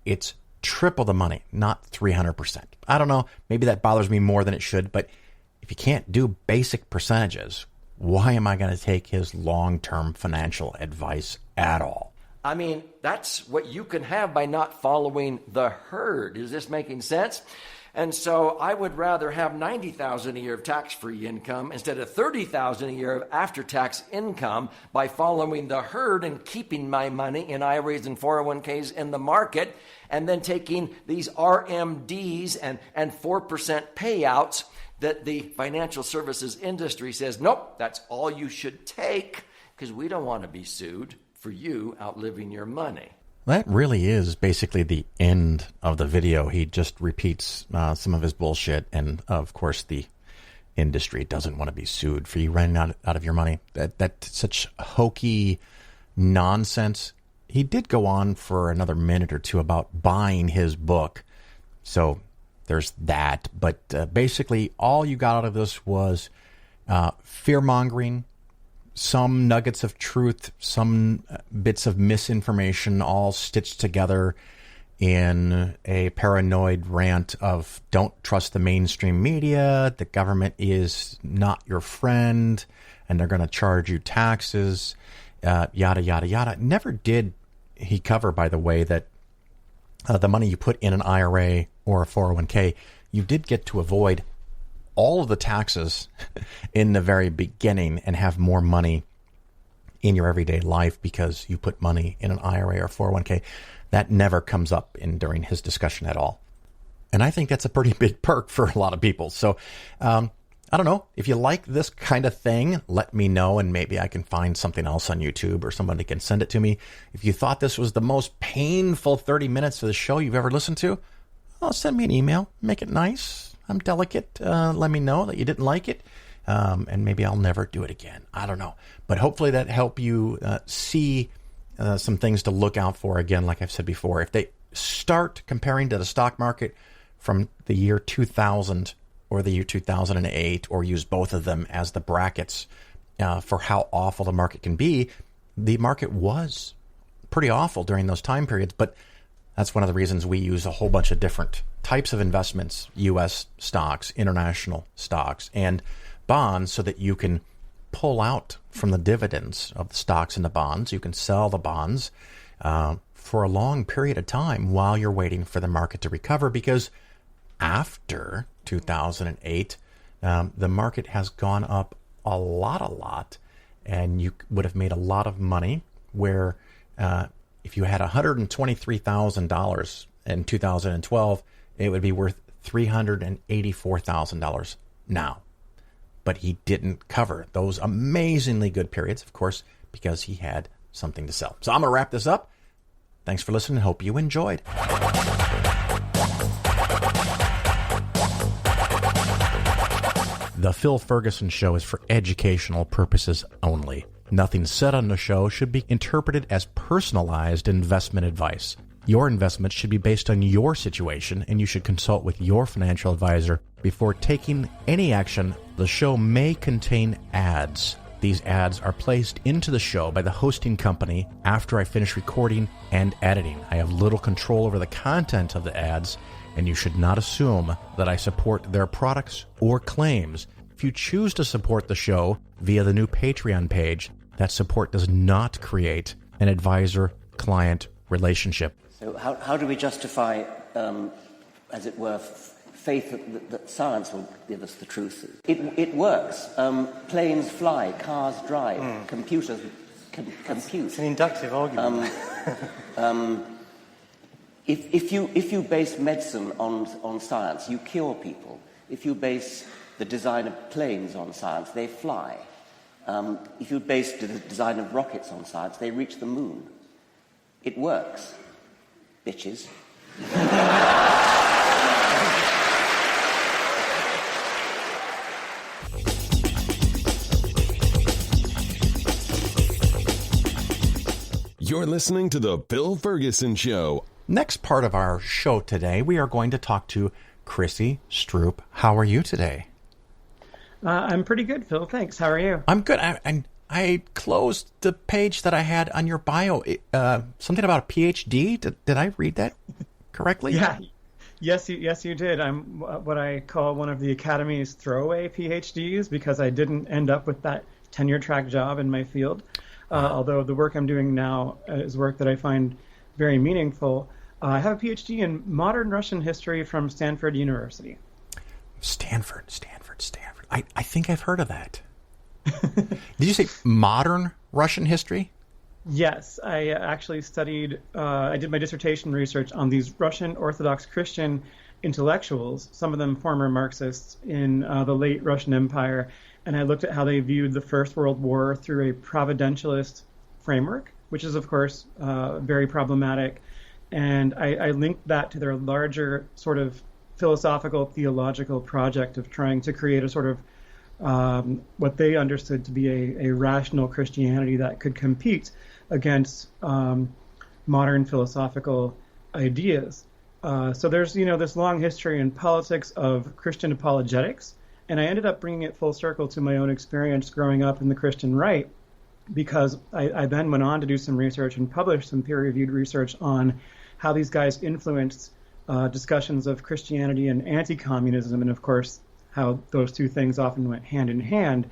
it's triple the money, not 300%. I don't know. Maybe that bothers me more than it should, but if you can't do basic percentages, why am I going to take his long-term financial advice at all? I mean, that's what you can have by not following the herd. Is this making sense? And so I would rather have $90,000 a year of tax-free income instead of $30,000 a year of after-tax income by following the herd and keeping my money in IRAs and 401ks in the market, and then taking these RMDs and 4% payouts that the financial services industry says, nope, that's all you should take because we don't want to be sued for you outliving your money. That really is basically the end of the video. He just repeats some of his bullshit, and of course the industry doesn't want to be sued for you running out of your money. That's such hokey nonsense. He did go on for another minute or two about buying his book, so there's that. But basically all you got out of this was fear-mongering, some nuggets of truth, some bits of misinformation, all stitched together in a paranoid rant of don't trust the mainstream media, the government is not your friend, and they're going to charge you taxes, yada, yada, yada. Never did he cover, by the way, that the money you put in an IRA or a 401k, you did get to avoid all of the taxes in the very beginning and have more money in your everyday life because you put money in an IRA or 401k. That never comes up during his discussion at all. And I think that's a pretty big perk for a lot of people. So I don't know. If you like this kind of thing, let me know, and maybe I can find something else on YouTube or somebody can send it to me. If you thought this was the most painful 30 minutes of the show you've ever listened to, well, send me an email. Make it nice. I'm delicate. Let me know that you didn't like it, and maybe I'll never do it again. I don't know. But hopefully that helped you see some things to look out for. Again, like I've said before, if they start comparing to the stock market from the year 2000 or the year 2008, or use both of them as the brackets for how awful the market can be, the market was pretty awful during those time periods. But that's one of the reasons we use a whole bunch of different types of investments, U.S. stocks, international stocks, and bonds, so that you can pull out from the dividends of the stocks and the bonds. You can sell the bonds for a long period of time while you're waiting for the market to recover, because after 2008, the market has gone up a lot, and you would have made a lot of money where if you had $123,000 in 2012, it would be worth $384,000 now. But he didn't cover those amazingly good periods, of course, because he had something to sell. So I'm going to wrap this up. Thanks for listening. Hope you enjoyed. The Phil Ferguson Show is for educational purposes only. Nothing said on the show should be interpreted as personalized investment advice. Your investments should be based on your situation, and you should consult with your financial advisor before taking any action. The show may contain ads. These ads are placed into the show by the hosting company after I finish recording and editing. I have little control over the content of the ads, and you should not assume that I support their products or claims. If you choose to support the show via the new Patreon page, that support does not create an advisor-client relationship. So how do we justify, as it were, faith that science will give us the truth? It works. Planes fly, cars drive, computers compute. It's an inductive argument. If you base medicine on science, you cure people. If you base the design of planes on science, they fly. If you base the design of rockets on science, they reach the moon. It works, bitches. You're listening to The Bill Ferguson Show. Next part of our show today, we are going to talk to Chrissy Stroop. How are you today? I'm pretty good, Phil. Thanks. How are you? I'm good. I closed the page that I had on your bio. Something about a PhD. Did I read that correctly? Yes, you did. I'm what I call one of the Academy's throwaway PhDs because I didn't end up with that tenure track job in my field. Although the work I'm doing now is work that I find very meaningful. I have a PhD in modern Russian history from Stanford University. Stanford. I think I've heard of that. Did you say modern Russian history? Yes, I actually studied, I did my dissertation research on these Russian Orthodox Christian intellectuals, some of them former Marxists in the late Russian Empire, and I looked at how they viewed the First World War through a providentialist framework, which is, of course, very problematic. And I linked that to their larger sort of philosophical, theological project of trying to create a sort of what they understood to be a rational Christianity that could compete against modern philosophical ideas. So there's, this long history in politics of Christian apologetics, and I ended up bringing it full circle to my own experience growing up in the Christian right, because I then went on to do some research and publish some peer-reviewed research on how these guys influenced discussions of Christianity and anti-communism, and of course how those two things often went hand in hand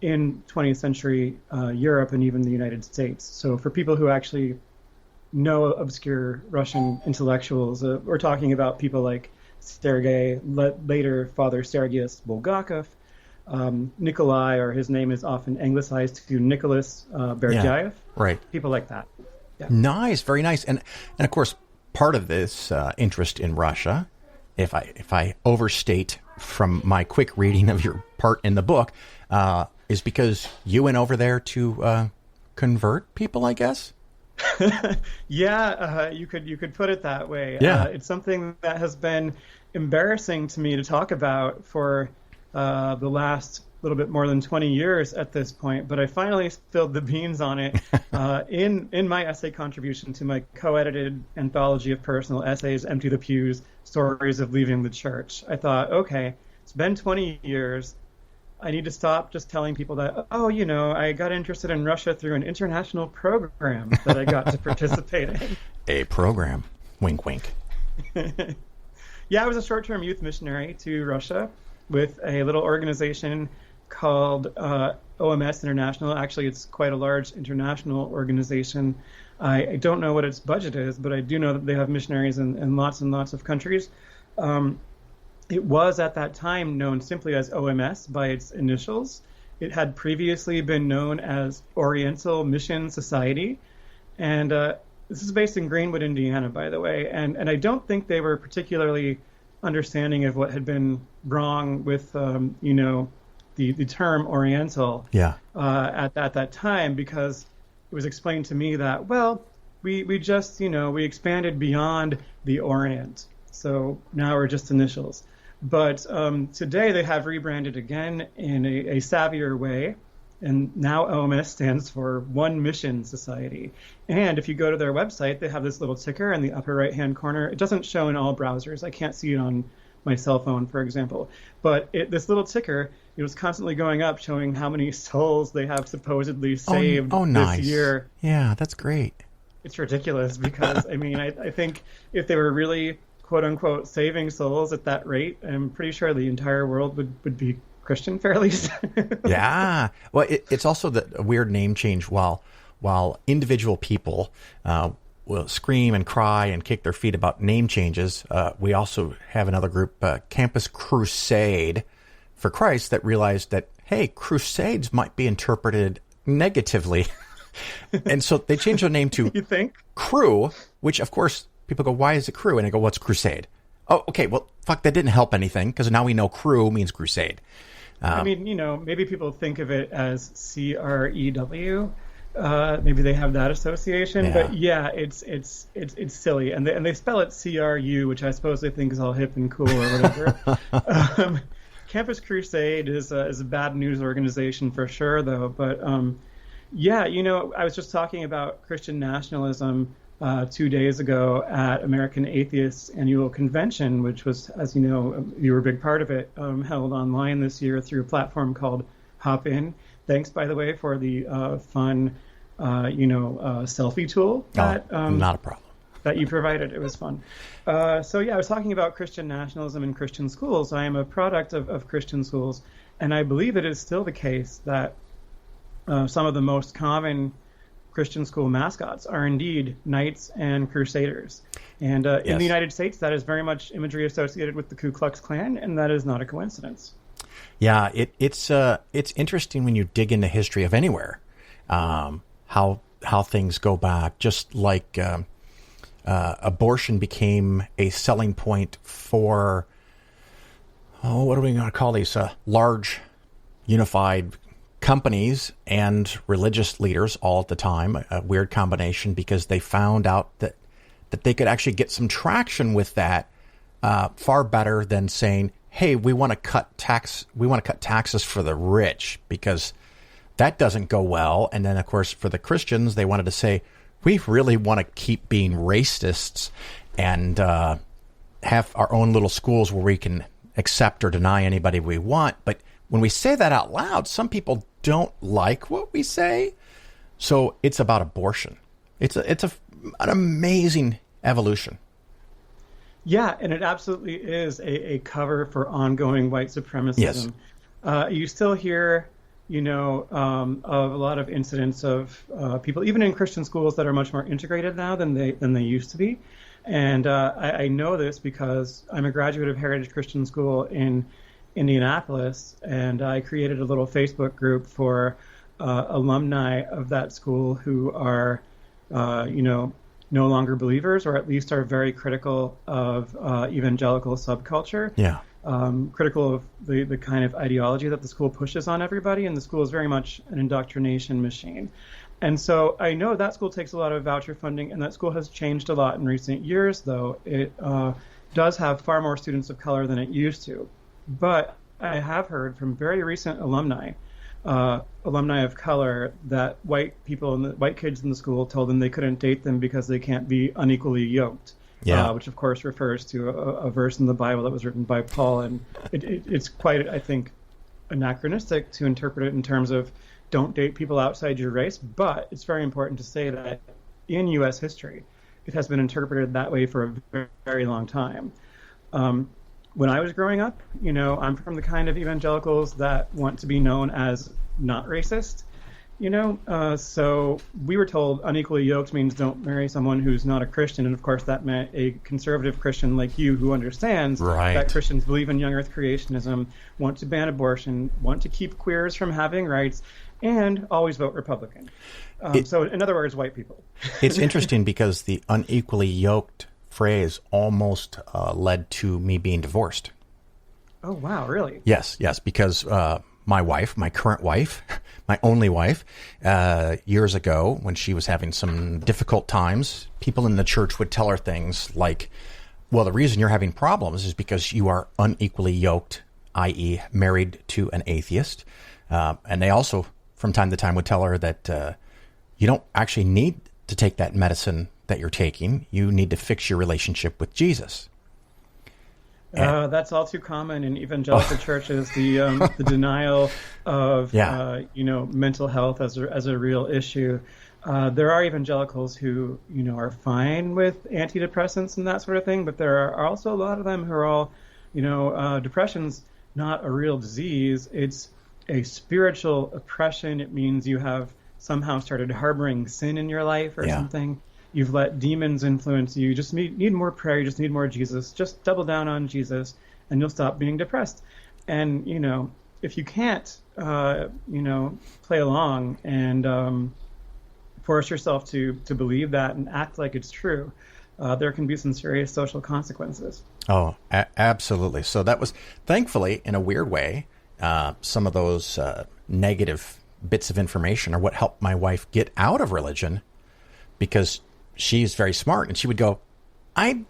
in 20th century Europe and even the United States. So for people who actually know obscure Russian intellectuals, we're talking about people like Sergei, later Father Sergius Bulgakov, Nikolai, or his name is often anglicized to Nicholas Berdyaev. Right. People like that. Yeah. Nice, very nice. And of course, part of this interest in Russia, if I overstate from my quick reading of your part in the book, is because you went over there to convert people, I guess? Yeah, you could put it that way. Yeah. It's something that has been embarrassing to me to talk about for the last little bit more than 20 years at this point, but I finally spilled the beans on it in my essay contribution to my co-edited anthology of personal essays, Empty the Pews, Stories of Leaving the Church. I thought, okay, it's been 20 years. I need to stop just telling people that, I got interested in Russia through an international program that I got to participate in. A program. Wink, wink. Yeah, I was a short-term youth missionary to Russia with a little organization called OMS International. Actually, it's quite a large international organization. I don't know what its budget is, but I do know that they have missionaries in lots and lots of countries. It was at that time known simply as OMS by its initials. It had previously been known as Oriental Mission Society. And this is based in Greenwood, Indiana, by the way. And I don't think they were particularly understanding of what had been wrong with, the term Oriental at that time, because it was explained to me that, we just, we expanded beyond the Orient. So now we're just initials. But today they have rebranded again in a savvier way, and now OMS stands for One Mission Society. And if you go to their website, they have this little ticker in the upper right-hand corner. It doesn't show in all browsers. I can't see it on my cell phone, for example. But this little ticker, it was constantly going up, showing how many souls they have supposedly saved nice. This year. Yeah, that's great. It's ridiculous because, I think if they were really quote-unquote saving souls at that rate, I'm pretty sure the entire world would be Christian fairly soon. Yeah. Well, it's also a weird name change. While individual people will scream and cry and kick their feet about name changes, we also have another group, Campus Crusade for Christ, that realized that, hey, crusades might be interpreted negatively. And so they changed their name to You think? Crew, which, of course, people go, why is it crew? And I go, what's crusade? Oh, okay, well, fuck, that didn't help anything, because now we know crew means crusade. Maybe people think of it as CREW. Maybe they have that association. Yeah. But yeah, it's silly. And they spell it CRU, which I suppose they think is all hip and cool or whatever. Campus Crusade is a bad news organization for sure, though. But I was just talking about Christian nationalism 2 days ago at American Atheists Annual Convention, which was, as you know, you were a big part of it, held online this year through a platform called Hop In. Thanks, by the way, for the fun, selfie tool. Not a problem. that you provided. It was fun. So yeah, I was talking about Christian nationalism in Christian schools. I am a product of Christian schools, and I believe it is still the case that some of the most common Christian school mascots are indeed knights and crusaders. And in the United States, that is very much imagery associated with the Ku Klux Klan, and that is not a coincidence. Yeah, it's interesting when you dig into history of anywhere, how things go back. Just like abortion became a selling point for what are we going to call these large unified companies and religious leaders all at the time, a weird combination, because they found out that they could actually get some traction with that far better than saying, hey, we want to cut taxes for the rich, because that doesn't go well. And then, of course, for the Christians, they wanted to say, we really want to keep being racists and have our own little schools where we can accept or deny anybody we want. But when we say that out loud, some people don't like what we say. So it's about abortion. It's an amazing evolution. Yeah, and it absolutely is a cover for ongoing white supremacism. Yes. You still hear, of a lot of incidents of people, even in Christian schools, that are much more integrated now than they used to be. And I know this because I'm a graduate of Heritage Christian School in Indianapolis, and I created a little Facebook group for alumni of that school who are, no longer believers, or at least are very critical of evangelical subculture. Yeah. Critical of the kind of ideology that the school pushes on everybody, and the school is very much an indoctrination machine. And so I know that school takes a lot of voucher funding, and that school has changed a lot in recent years, though. It does have far more students of color than it used to. But I have heard from very recent alumni of color, that white kids in the school told them they couldn't date them because they can't be unequally yoked. Yeah. Which of course refers to a verse in the Bible that was written by Paul, and it's quite, I think, anachronistic to interpret it in terms of don't date people outside your race. But it's very important to say that in U.S. history, it has been interpreted that way for a very, very long time. When I was growing up, I'm from the kind of evangelicals that want to be known as not racist, so we were told unequally yoked means don't marry someone who's not a Christian. And of course, that meant a conservative Christian like you who understands that Christians believe in young earth creationism, want to ban abortion, want to keep queers from having rights, and always vote Republican. So in other words, white people. It's interesting because the unequally yoked phrase almost led to me being divorced. Oh, wow, really? Yes, because my current wife, my only wife, years ago when she was having some difficult times, people in the church would tell her things like, well, the reason you're having problems is because you are unequally yoked, i.e. married to an atheist. And they also, from time to time, would tell her that you don't actually need to take that medicine that you're taking. You need to fix your relationship with Jesus. That's all too common in evangelical churches, the denial of mental health as a real issue. There are evangelicals who are fine with antidepressants and that sort of thing, but there are also a lot of them who are all, depression's not a real disease. It's a spiritual oppression. It means you have somehow started harboring sin in your life or something. You've let demons influence you. You just need more prayer. You just need more Jesus. Just double down on Jesus, and you'll stop being depressed. And, if you can't, play along and force yourself to believe that and act like it's true, there can be some serious social consequences. Oh, absolutely. So that was, thankfully, in a weird way, some of those negative bits of information are what helped my wife get out of religion, because she's very smart, and she would go, I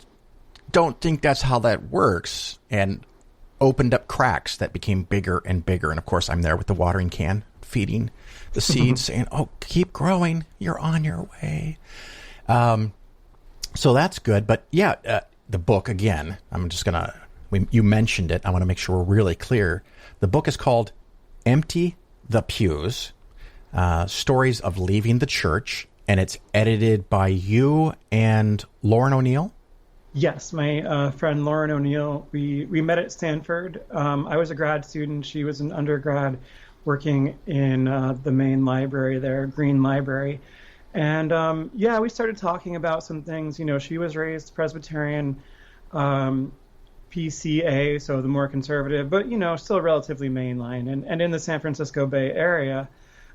don't think that's how that works, and opened up cracks that became bigger and bigger. And of course, I'm there with the watering can, feeding the seeds, saying, oh, keep growing. You're on your way. So that's good. But yeah, the book, again, you mentioned it. I want to make sure we're really clear. The book is called Empty the Pews, Stories of Leaving the Church. and it's edited by you and Lauren O'Neill. Yes, my friend Lauren O'Neill. We met at Stanford. I was a grad student. She was an undergrad working in the main library there, Green Library. And we started talking about some things. You know, she was raised Presbyterian, PCA, so the more conservative, but, you know, still relatively mainline and in the San Francisco Bay Area.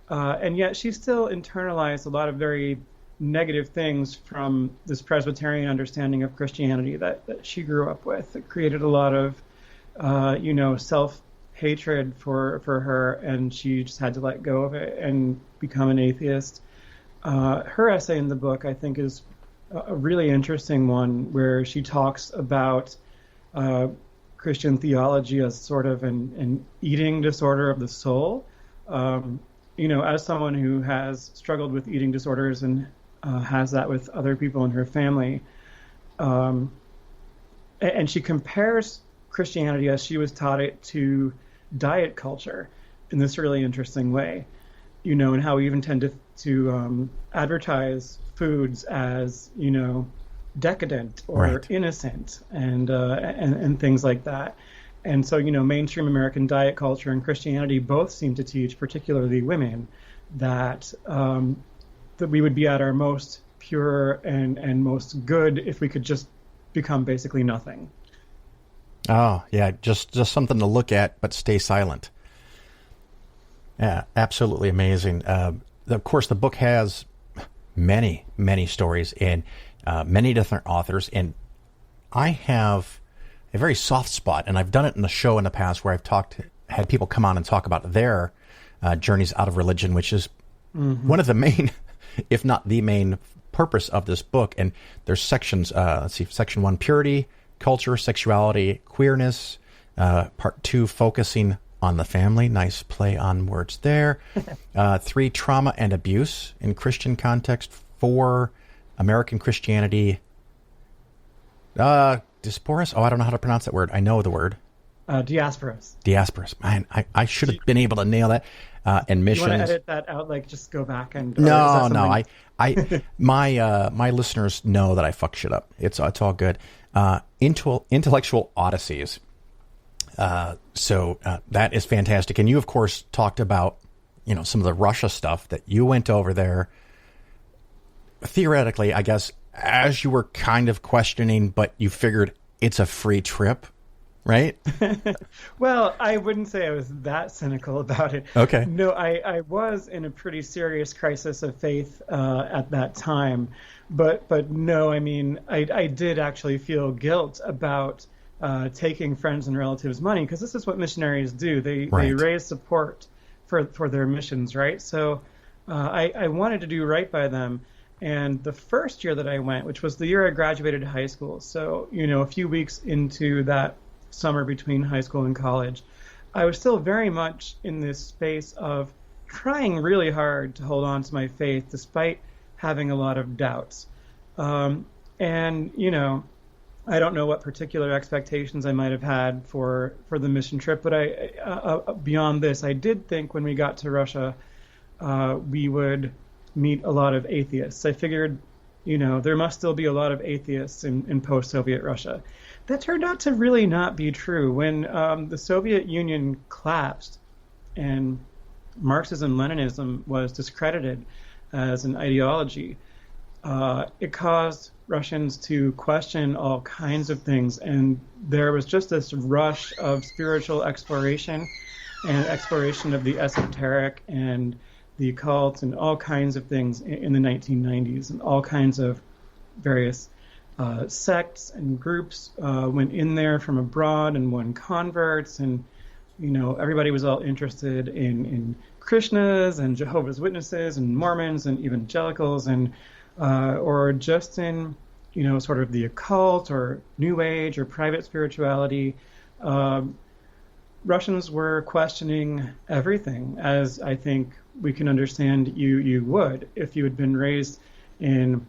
And yet she still internalized a lot of very negative things from this Presbyterian understanding of Christianity that she grew up with. It created a lot of, self-hatred for her, and she just had to let go of it and become an atheist. Her essay in the book, I think, is a really interesting one where she talks about Christian theology as sort of an eating disorder of the soul. As someone who has struggled with eating disorders and has that with other people in her family. And she compares Christianity as she was taught it to diet culture in this really interesting way, and how we even tend to advertise foods as, decadent or innocent and things like that. And so, mainstream American diet culture and Christianity both seem to teach, particularly women, that that we would be at our most pure and most good if we could just become basically nothing. Oh, yeah, just something to look at, but stay silent. Yeah, absolutely amazing. Of course, the book has many, many stories and many different authors, and I have a very soft spot, and I've done it in the show in the past where I've had people come on and talk about their journeys out of religion, which is one of the main, if not the main purpose of this book. And there's sections, section 1, purity, culture, sexuality, queerness, part 2, focusing on the family. Nice play on words there. 3, trauma and abuse in Christian context. 4, American Christianity. Diasporas? Oh, I don't know how to pronounce that word. I know the word. Diasporas. Diasporas. Man, I should have been able to nail that. And missions. You want to edit that out? Like, just go back and... No. My listeners know that I fuck shit up. It's all good. Intellectual odysseys. So that is fantastic. And you, of course, talked about, some of the Russia stuff that you went over there. Theoretically, I guess, as you were kind of questioning, but you figured it's a free trip, right? Well, I wouldn't say I was that cynical about it. Okay. No, I was in a pretty serious crisis of faith at that time. But no, I mean, I did actually feel guilt about taking friends and relatives' money, because this is what missionaries do. They raise support for their missions, right? So I wanted to do right by them. And the first year that I went, which was the year I graduated high school, so, a few weeks into that summer between high school and college, I was still very much in this space of trying really hard to hold on to my faith despite having a lot of doubts. I don't know what particular expectations I might have had for the mission trip, but beyond this, I did think when we got to Russia, we would meet a lot of atheists. I figured, there must still be a lot of atheists in post-Soviet Russia. That turned out to really not be true. When the Soviet Union collapsed and Marxism-Leninism was discredited as an ideology, it caused Russians to question all kinds of things, and there was just this rush of spiritual exploration and exploration of the esoteric and the occult and all kinds of things in the 1990s, and all kinds of various sects and groups went in there from abroad and won converts, and everybody was all interested in Krishnas and Jehovah's Witnesses and Mormons and evangelicals, and or just in sort of the occult or New Age or private spirituality. Russians were questioning everything, as I think we can understand you would if you had been raised in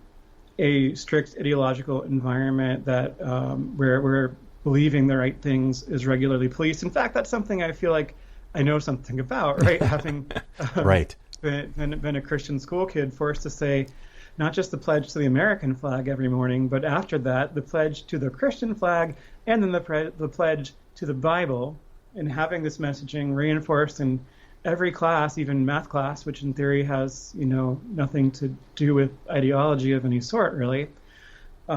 a strict ideological environment that where believing the right things is regularly policed. In fact, that's something I feel like I know something about, right? Having been a Christian school kid, forced to say not just the pledge to the American flag every morning, but after that, the pledge to the Christian flag, and then the pledge to the Bible, and having this messaging reinforced in every class, even math class, which in theory has, nothing to do with ideology of any sort, really. We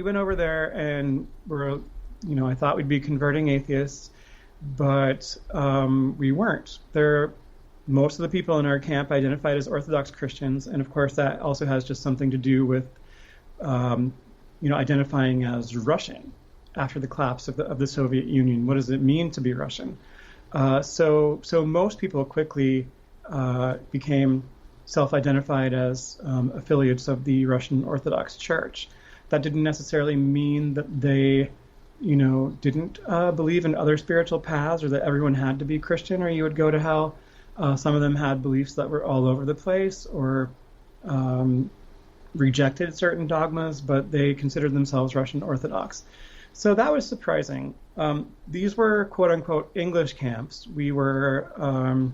went over there and I thought we'd be converting atheists, but we weren't. Most of the people in our camp identified as Orthodox Christians, and of course that also has just something to do with, identifying as Russian after the collapse of the Soviet Union. What does it mean to be Russian? So most people quickly became self-identified as affiliates of the Russian Orthodox Church. That didn't necessarily mean that they, didn't believe in other spiritual paths, or that everyone had to be Christian or you would go to hell. Some of them had beliefs that were all over the place, or rejected certain dogmas, but they considered themselves Russian Orthodox. So that was surprising. These were quote-unquote English camps. We were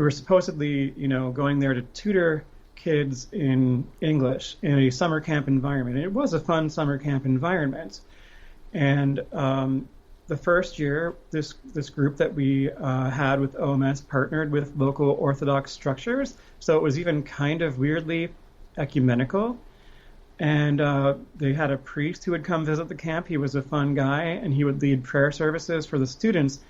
supposedly, going there to tutor kids in English in a summer camp environment. And it was a fun summer camp environment. And the first year, this group that we had with OMS partnered with local Orthodox structures. So it was even kind of weirdly ecumenical. And they had a priest who would come visit the camp. He was a fun guy, and he would lead prayer services for the students.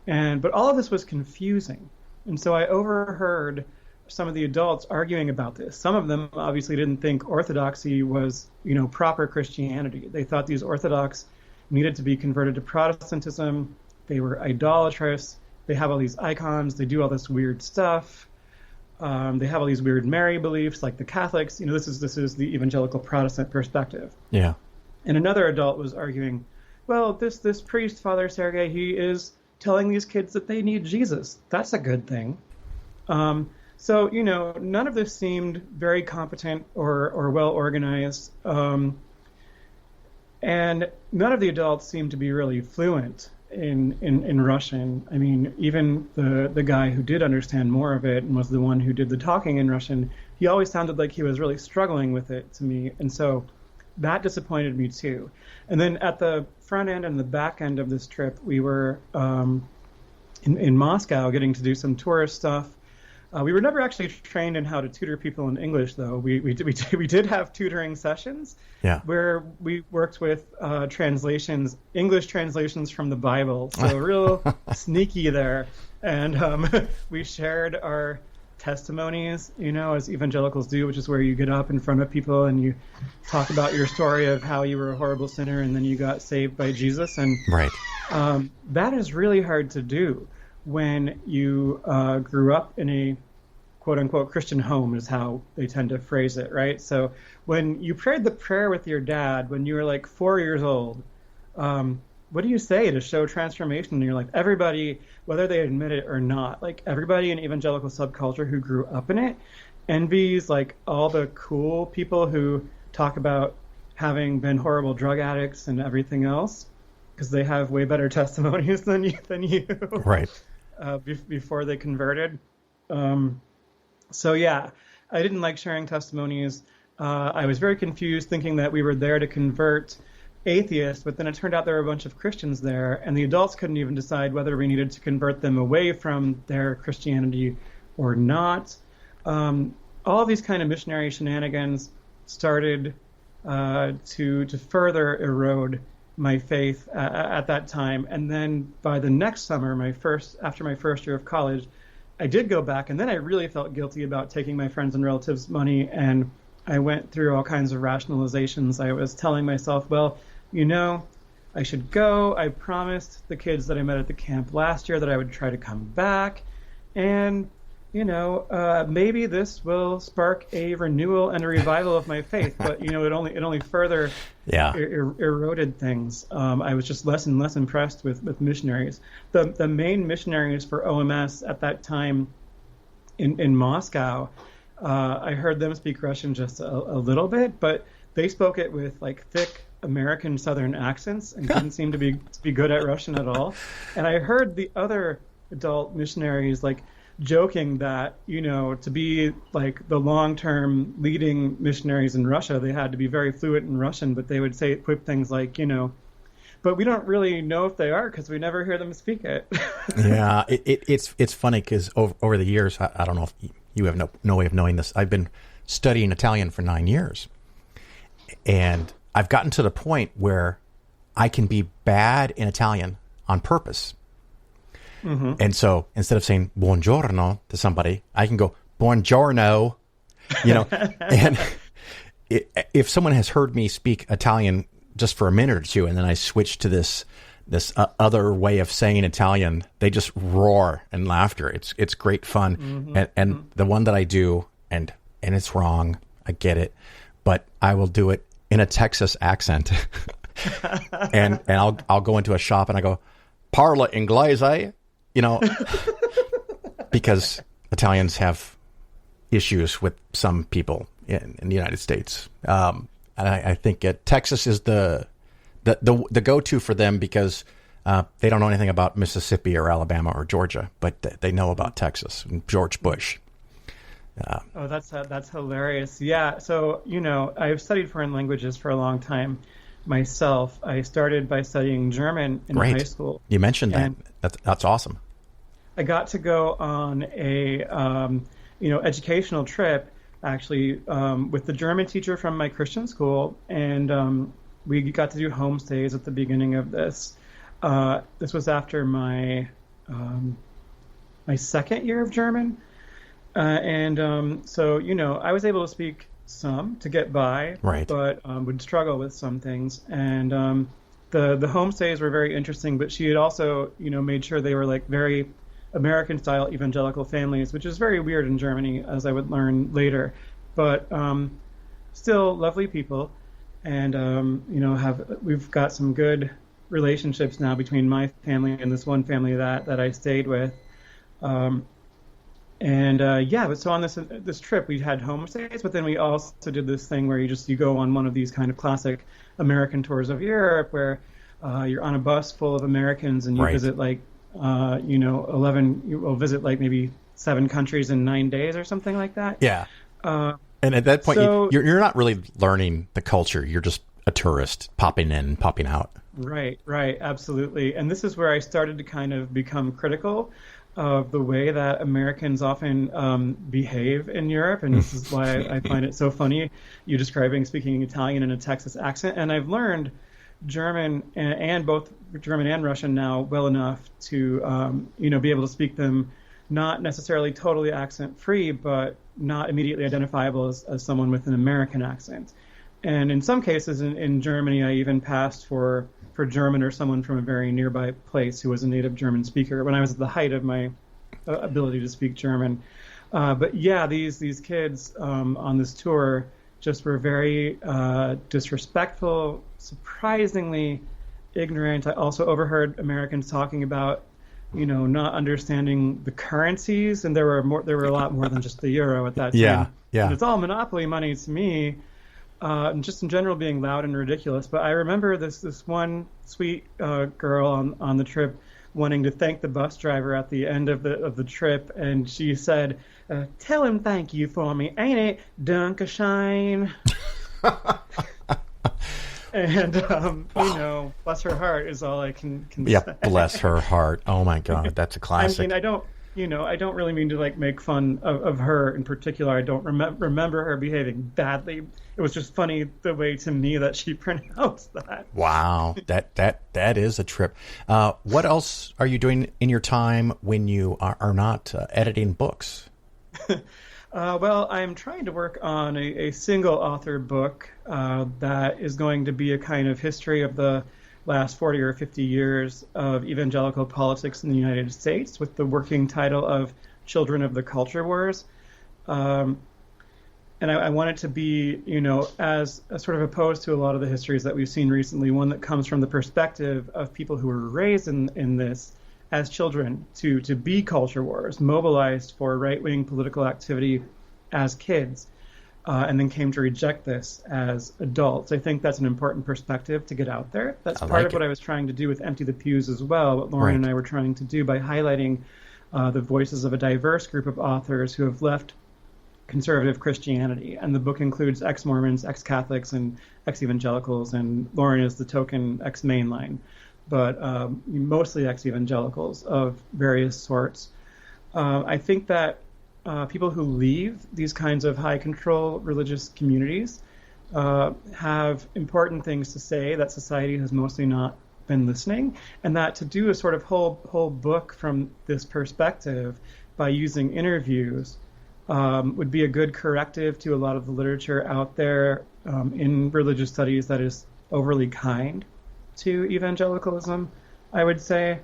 But all of this was confusing. And so I overheard some of the adults arguing about this. Some of them obviously didn't think Orthodoxy was, proper Christianity. They thought these Orthodox needed to be converted to Protestantism. They were idolatrous. They have all these icons. They do all this weird stuff. They have all these weird Mary beliefs, like the Catholics. This is the evangelical Protestant perspective. Yeah. And another adult was arguing, well, this priest, Father Sergei, he is telling these kids that they need Jesus. That's a good thing. So none of this seemed very competent or well organized. And none of the adults seemed to be really fluent in Russian. I mean, even the guy who did understand more of it and was the one who did the talking in Russian, he always sounded like he was really struggling with it to me. And so that disappointed me too. And then at the front end and the back end of this trip, we were in Moscow getting to do some tourist stuff. We were never actually trained in how to tutor people in English, though. We did have tutoring sessions where we worked with translations, English translations from the Bible. So real sneaky there. And we shared our testimonies, as evangelicals do, which is where you get up in front of people and you talk about your story of how you were a horrible sinner and then you got saved by Jesus. And that is really hard to do when you grew up in a quote-unquote Christian home, is how they tend to phrase it, right? So when you prayed the prayer with your dad when you were like 4 years old, what do you say to show transformation in your life? Everybody, whether they admit it or not, like everybody in evangelical subculture who grew up in it envies like all the cool people who talk about having been horrible drug addicts and everything else, because they have way better testimonies than you. Right. Before they converted. So yeah, I didn't like sharing testimonies. I was very confused, thinking that we were there to convert atheists, but then it turned out there were a bunch of Christians there, and the adults couldn't even decide whether we needed to convert them away from their Christianity or not. All of these kind of missionary shenanigans started to further erode my faith at that time. And then by the next summer, after my first year of college, I did go back, and then I really felt guilty about taking my friends and relatives' money, and I went through all kinds of rationalizations. I was telling myself, well, I should go. I promised the kids that I met at the camp last year that I would try to come back, and maybe this will spark a renewal and a revival of my faith. But it only further eroded things. I was just less and less impressed with missionaries. The main missionaries for OMS at that time in Moscow, I heard them speak Russian just a little bit, but they spoke it with like thick American Southern accents and didn't seem to be good at Russian at all. And I heard the other adult missionaries, like joking that, to be like the long-term leading missionaries in Russia, they had to be very fluent in Russian, but they would quip things like, but we don't really know if they are because we never hear them speak it. Yeah, it's funny because over the years, I don't know if you have no way of knowing this. I've been studying Italian for 9 years, and I've gotten to the point where I can be bad in Italian on purpose. Mm-hmm. And so instead of saying buongiorno to somebody, I can go buongiorno, and if someone has heard me speak Italian just for a minute or two, and then I switch to this other way of saying Italian, they just roar in laughter. It's great fun. Mm-hmm. And the one that I do, and it's wrong, I get it, but I will do it in a Texas accent. and I'll go into a shop and I go, parla inglese, because Italians have issues with some people in the United States. And I think Texas is the go-to for them because they don't know anything about Mississippi or Alabama or Georgia, but they know about Texas and George Bush. That's hilarious. Yeah. So, I've studied foreign languages for a long time myself. I started by studying German in high school. You mentioned that. That's awesome. I got to go on a, educational trip actually with the German teacher from my Christian school, and we got to do homestays at the beginning of this. This was after my second year of German, so I was able to speak some to get by, right, but would struggle with some things. And the homestays were very interesting, but she had also made sure they were like very American style evangelical families, which is very weird in Germany, as I would learn later, but still lovely people. And we've got some good relationships now between my family and this one family that I stayed with. But so on this trip we had homestays, but then we also did this thing where you go on one of these kind of classic American tours of Europe where you're on a bus full of Americans and you visit like you'll visit like maybe 7 countries in 9 days or something like that. Yeah. And at that point, you're not really learning the culture. You're just a tourist popping in, popping out. Right, absolutely. And this is where I started to kind of become critical of the way that Americans often behave in Europe. And this is why I find it so funny, you describing speaking Italian in a Texas accent. And I've learned German and both German and Russian now well enough to, be able to speak them not necessarily totally accent free, but not immediately identifiable as someone with an American accent. And in some cases in Germany, I even passed for German or someone from a very nearby place who was a native German speaker when I was at the height of my ability to speak German. But yeah, these kids on this tour just were very disrespectful, surprisingly ignorant. I also overheard Americans talking about not understanding the currencies, and there were a lot more than just the euro at that time. Yeah. And it's all monopoly money to me, and just in general being loud and ridiculous. But I remember this one sweet girl on the trip wanting to thank the bus driver at the end of the trip, and she said, "Tell him thank you for me, ain't it, Dankeschön?" And, bless her heart is all I can Yeah, say. bless her heart. Oh, my God. That's a classic. I mean, I don't really mean to, make fun of her in particular. I don't remember her behaving badly. It was just funny the way to me that she pronounced that. Wow. That is a trip. What else are you doing in your time when you are not editing books? Well, I'm trying to work on a single author book that is going to be a kind of history of the last 40 or 50 years of evangelical politics in the United States, with the working title of Children of the Culture Wars. And I want it to be, as sort of opposed to a lot of the histories that we've seen recently, one that comes from the perspective of people who were raised in this as children to be culture wars, mobilized for right-wing political activity as kids, and then came to reject this as adults. I think that's an important perspective to get out there. That's part of what I was trying to do with Empty the Pews as well, what Lauren and I were trying to do by highlighting the voices of a diverse group of authors who have left conservative Christianity. And the book includes ex-Mormons, ex-Catholics, and ex-evangelicals, and Lauren is the token ex-mainline, but mostly ex-evangelicals of various sorts. I think that people who leave these kinds of high-control religious communities have important things to say that society has mostly not been listening, and that to do a sort of whole book from this perspective by using interviews would be a good corrective to a lot of the literature out there in religious studies that is overly kind to evangelicalism, I would say.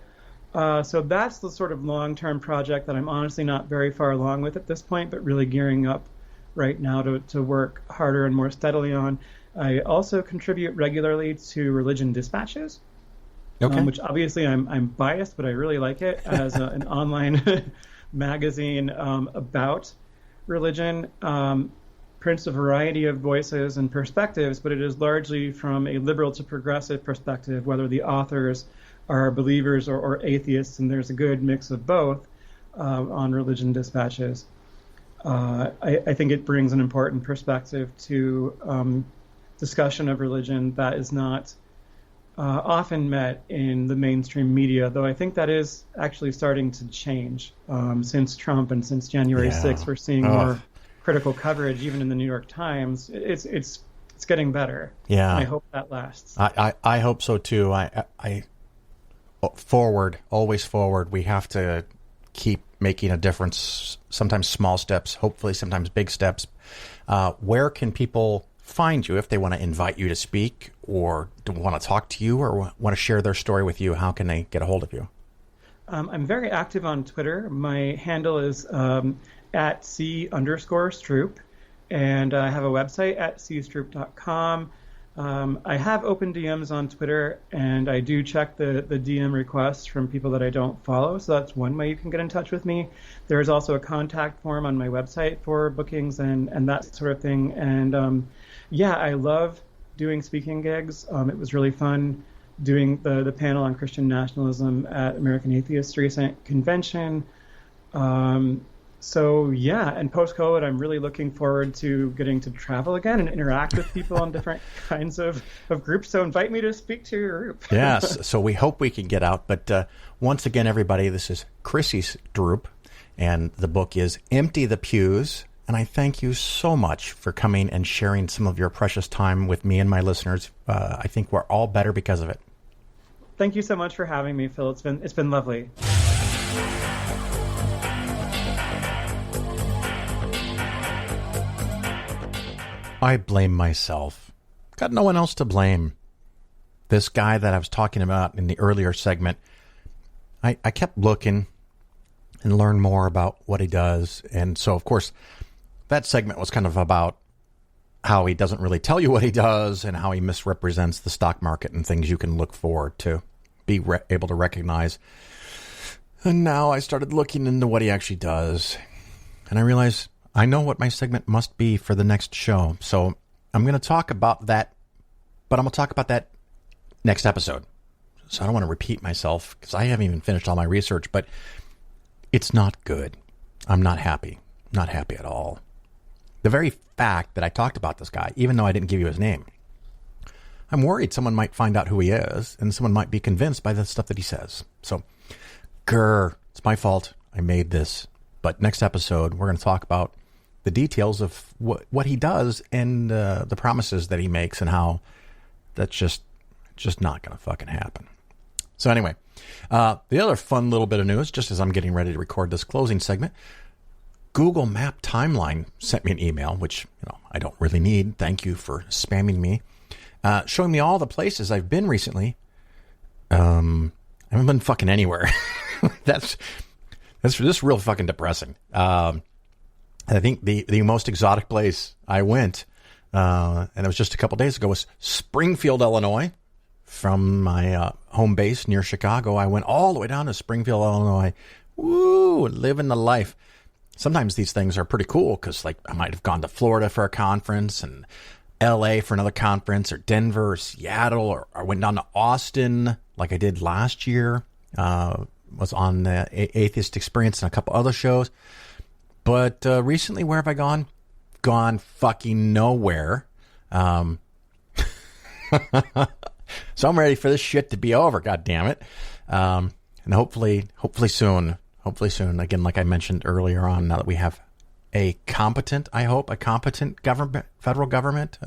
So that's the sort of long-term project that I'm honestly not very far along with at this point, but really gearing up right now to work harder and more steadily on. I also contribute regularly to Religion Dispatches, which obviously I'm biased, but I really like it as an online magazine about religion. Prints a variety of voices and perspectives, but it is largely from a liberal to progressive perspective, whether the authors are believers or atheists, and there's a good mix of both on Religion Dispatches. I think it brings an important perspective to discussion of religion that is not often met in the mainstream media, though I think that is actually starting to change since Trump and since January 6th. We're seeing more critical coverage, even in the New York Times. It's getting better. Yeah, and I hope that lasts. I hope so too. I forward, always forward. We have to keep making a difference. Sometimes small steps, hopefully sometimes big steps. Where can people find you if they want to invite you to speak, or want to talk to you, or want to share their story with you? How can they get a hold of you? I'm very active on Twitter. My handle is at C_Stroop, and I have a website at cstroop.com. I have open DMs on Twitter, and I do check the DM requests from people that I don't follow, so that's one way you can get in touch with me. There is also a contact form on my website for bookings and that sort of thing. And I love doing speaking gigs. It was really fun doing the panel on Christian nationalism at American Atheists' recent convention. And post-COVID, I'm really looking forward to getting to travel again and interact with people on different kinds of groups. So invite me to speak to your group. Yes, so we hope we can get out. But once again, everybody, this is Chrissy Stroop, and the book is Empty the Pews. And I thank you so much for coming and sharing some of your precious time with me and my listeners. I think we're all better because of it. Thank you so much for having me, Phil. It's been lovely. I blame myself. Got no one else to blame. This guy that I was talking about in the earlier segment, I kept looking and learned more about what he does. And so, of course, that segment was kind of about how he doesn't really tell you what he does and how he misrepresents the stock market and things you can look forward to be able to recognize. And now I started looking into what he actually does. And I realized I know what my segment must be for the next show. So I'm going to talk about that, but I'm going to talk about that next episode. So I don't want to repeat myself because I haven't even finished all my research, but it's not good. I'm not happy. Not happy at all. The very fact that I talked about this guy, even though I didn't give you his name, I'm worried someone might find out who he is and someone might be convinced by the stuff that he says. So, it's my fault. I made this. But next episode, we're going to talk about the details of what he does and the promises that he makes and how that's just not going to fucking happen. So anyway, the other fun little bit of news, just as I'm getting ready to record this closing segment, Google Map Timeline sent me an email, which I don't really need. Thank you for spamming me, showing me all the places I've been recently. I haven't been fucking anywhere. That's just real fucking depressing. I think the most exotic place I went, and it was just a couple days ago, was Springfield, Illinois. From my home base near Chicago, I went all the way down to Springfield, Illinois. Woo, living the life. Sometimes these things are pretty cool because, like, I might have gone to Florida for a conference and L.A. for another conference, or Denver or Seattle, or I went down to Austin like I did last year was on the Atheist Experience and a couple other shows. But recently, where have I gone? Gone fucking nowhere. So I'm ready for this shit to be over, God damn it. And hopefully soon, again, like I mentioned earlier on, now that we have a competent government, federal government,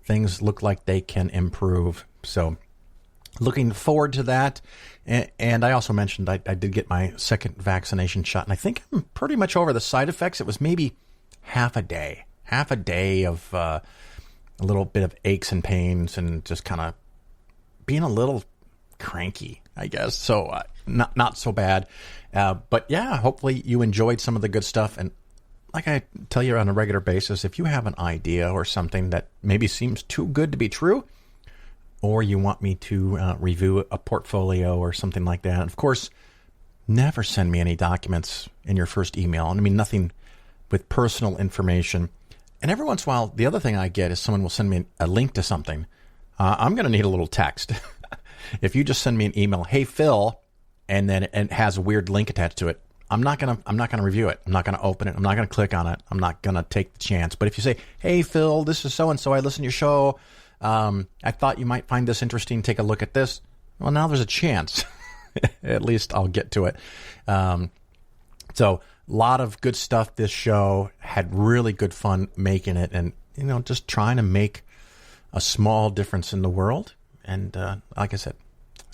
things look like they can improve. So looking forward to that. And I also mentioned I did get my second vaccination shot, and I think I'm pretty much over the side effects. It was maybe half a day of a little bit of aches and pains and just kind of being a little cranky, I guess. So not so bad. But yeah, hopefully you enjoyed some of the good stuff. And like I tell you on a regular basis, if you have an idea or something that maybe seems too good to be true, or you want me to review a portfolio or something like that, of course, never send me any documents in your first email. I mean, nothing with personal information. And every once in a while, the other thing I get is someone will send me a link to something. I'm going to need a little text. If you just send me an email, hey, Phil, and then it has a weird link attached to it, I'm not going to review it. I'm not going to open it. I'm not going to click on it. I'm not going to take the chance. But if you say, hey, Phil, this is so-and-so, I listen to your show. I thought you might find this interesting. Take a look at this. Well, now there's a chance. At least I'll get to it. So a lot of good stuff this show. Had really good fun making it, and just trying to make a small difference in the world. And like I said,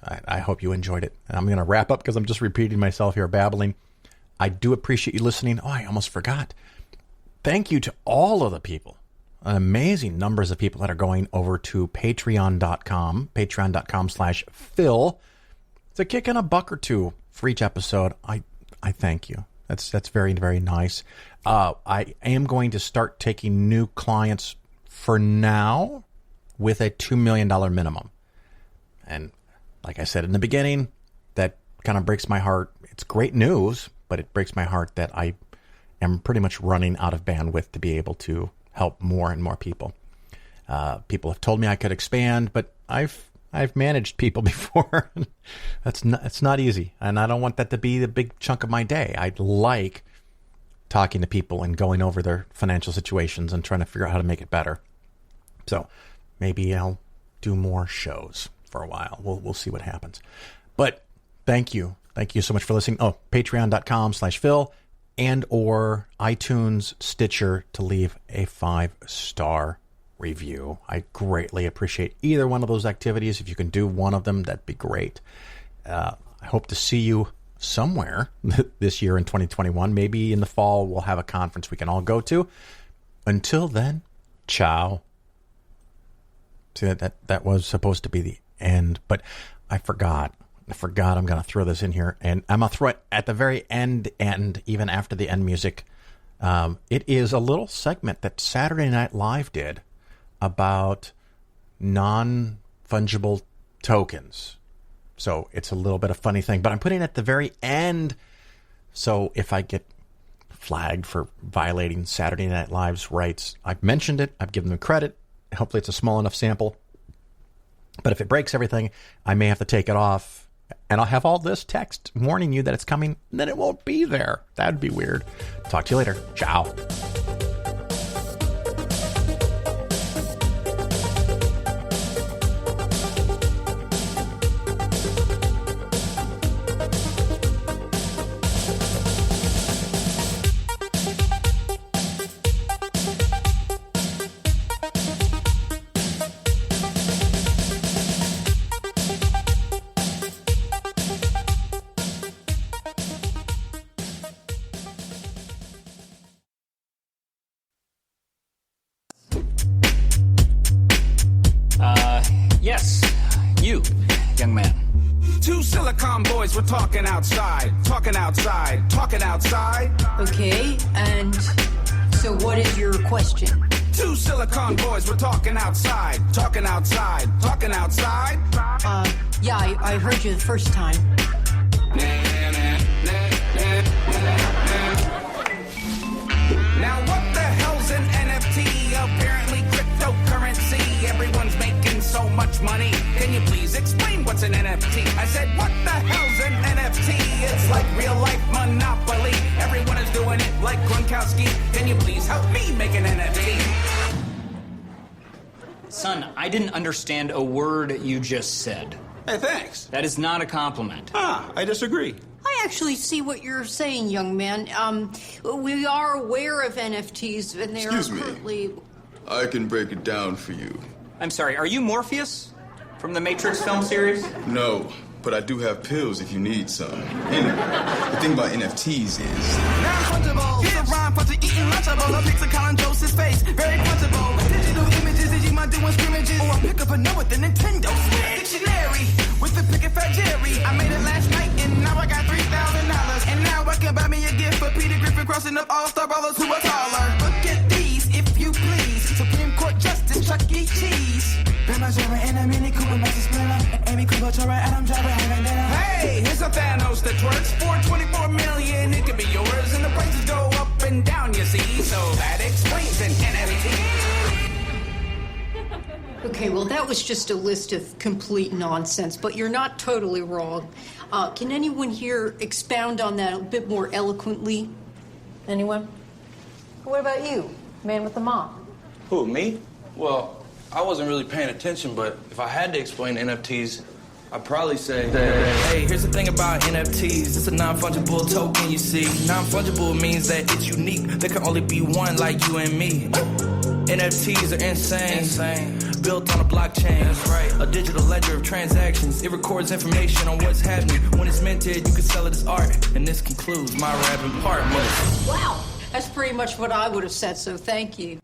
I hope you enjoyed it. And I'm going to wrap up because I'm just repeating myself here, babbling. I do appreciate you listening. Oh, I almost forgot. Thank you to all of the people. Amazing numbers of people that are going over to patreon.com/Phil. It's a kick and a buck or two for each episode. I thank you. That's very, very nice. I am going to start taking new clients for now with a $2 million minimum. And like I said in the beginning, that kind of breaks my heart. It's great news, but it breaks my heart that I am pretty much running out of bandwidth to be able to help more and more people. People have told me I could expand, but I've managed people before. It's not easy, and I don't want that to be the big chunk of my day. I'd like talking to people and going over their financial situations and trying to figure out how to make it better. So maybe I'll do more shows for a while. We'll see what happens. But thank you so much for listening. Oh, patreon.com/Phil. And or iTunes, Stitcher to leave a 5-star review. I greatly appreciate either one of those activities. If you can do one of them, that'd be great. I hope to see you somewhere this year in 2021. Maybe in the fall we'll have a conference we can all go to. Until then, ciao. See, that was supposed to be the end, but I forgot. I'm going to throw this in here, and I'm going to throw it at the very end, even after the end music. It is a little segment that Saturday Night Live did about non-fungible tokens. So it's a little bit of a funny thing, but I'm putting it at the very end. So if I get flagged for violating Saturday Night Live's rights, I've mentioned it. I've given them credit. Hopefully it's a small enough sample. But if it breaks everything, I may have to take it off. And I'll have all this text warning you that it's coming, and then it won't be there. That'd be weird. Talk to you later. Ciao. Yes, you, young man. Two Silicon boys were talking outside. Okay, and so what is your question? Two Silicon boys were talking outside. Yeah, I heard you the first time. Now what the hell's an NFT? Apparently cryptocurrency. Everyone's making so much money. Can you please explain what's an NFT? I said, what the hell's an NFT? It's like real life Monopoly. Everyone is doing it like Gronkowski. Can you please help me make an NFT? Son, I didn't understand a word you just said. Hey, thanks. That is not a compliment. I disagree. I actually see what you're saying, young man. We are aware of NFTs, and they Excuse are me. currently... I can break it down for you. I'm sorry, are you Morpheus? From the Matrix film series? No, but I do have pills if you need some. And the thing about NFTs is... Non-fungible. Here's a rhyme for eating Lunchables. I picture Colin Joseph's face. Very punchable. Digital images, Digimon doing scrimmages. Or I pick up a note with the Nintendo Switch. Dictionary with the pick and fat Jerry. I made it last night and now I got $3,000. And now I can buy me a gift for Peter Griffin crossing up all-star ballers who are taller. Look at these, if you please. Supreme Court Justice Chuck E. Cheese. Ben Margera and a Mini Cooper, Master Splinter. Amy Cooper, Tora, Adam Driver, having dinner. Hey, here's a Thanos that works for $24 million. It could be yours, and the prices go up and down, you see. So that explains an NFT. Okay, well, that was just a list of complete nonsense, but you're not totally wrong. Can anyone here expound on that a bit more eloquently? Anyone? What about you, man with the mop? Who, me? Well, I wasn't really paying attention, but if I had to explain NFTs, I'd probably say... Hey, here's the thing about NFTs. It's a non-fungible token, you see. Non-fungible means that it's unique. There can only be one like you and me. NFTs are insane. Built on a blockchain. That's right. A digital ledger of transactions. It records information on what's happening. When it's minted, you can sell it as art. And this concludes my rapping part. Wow, that's pretty much what I would have said, so thank you.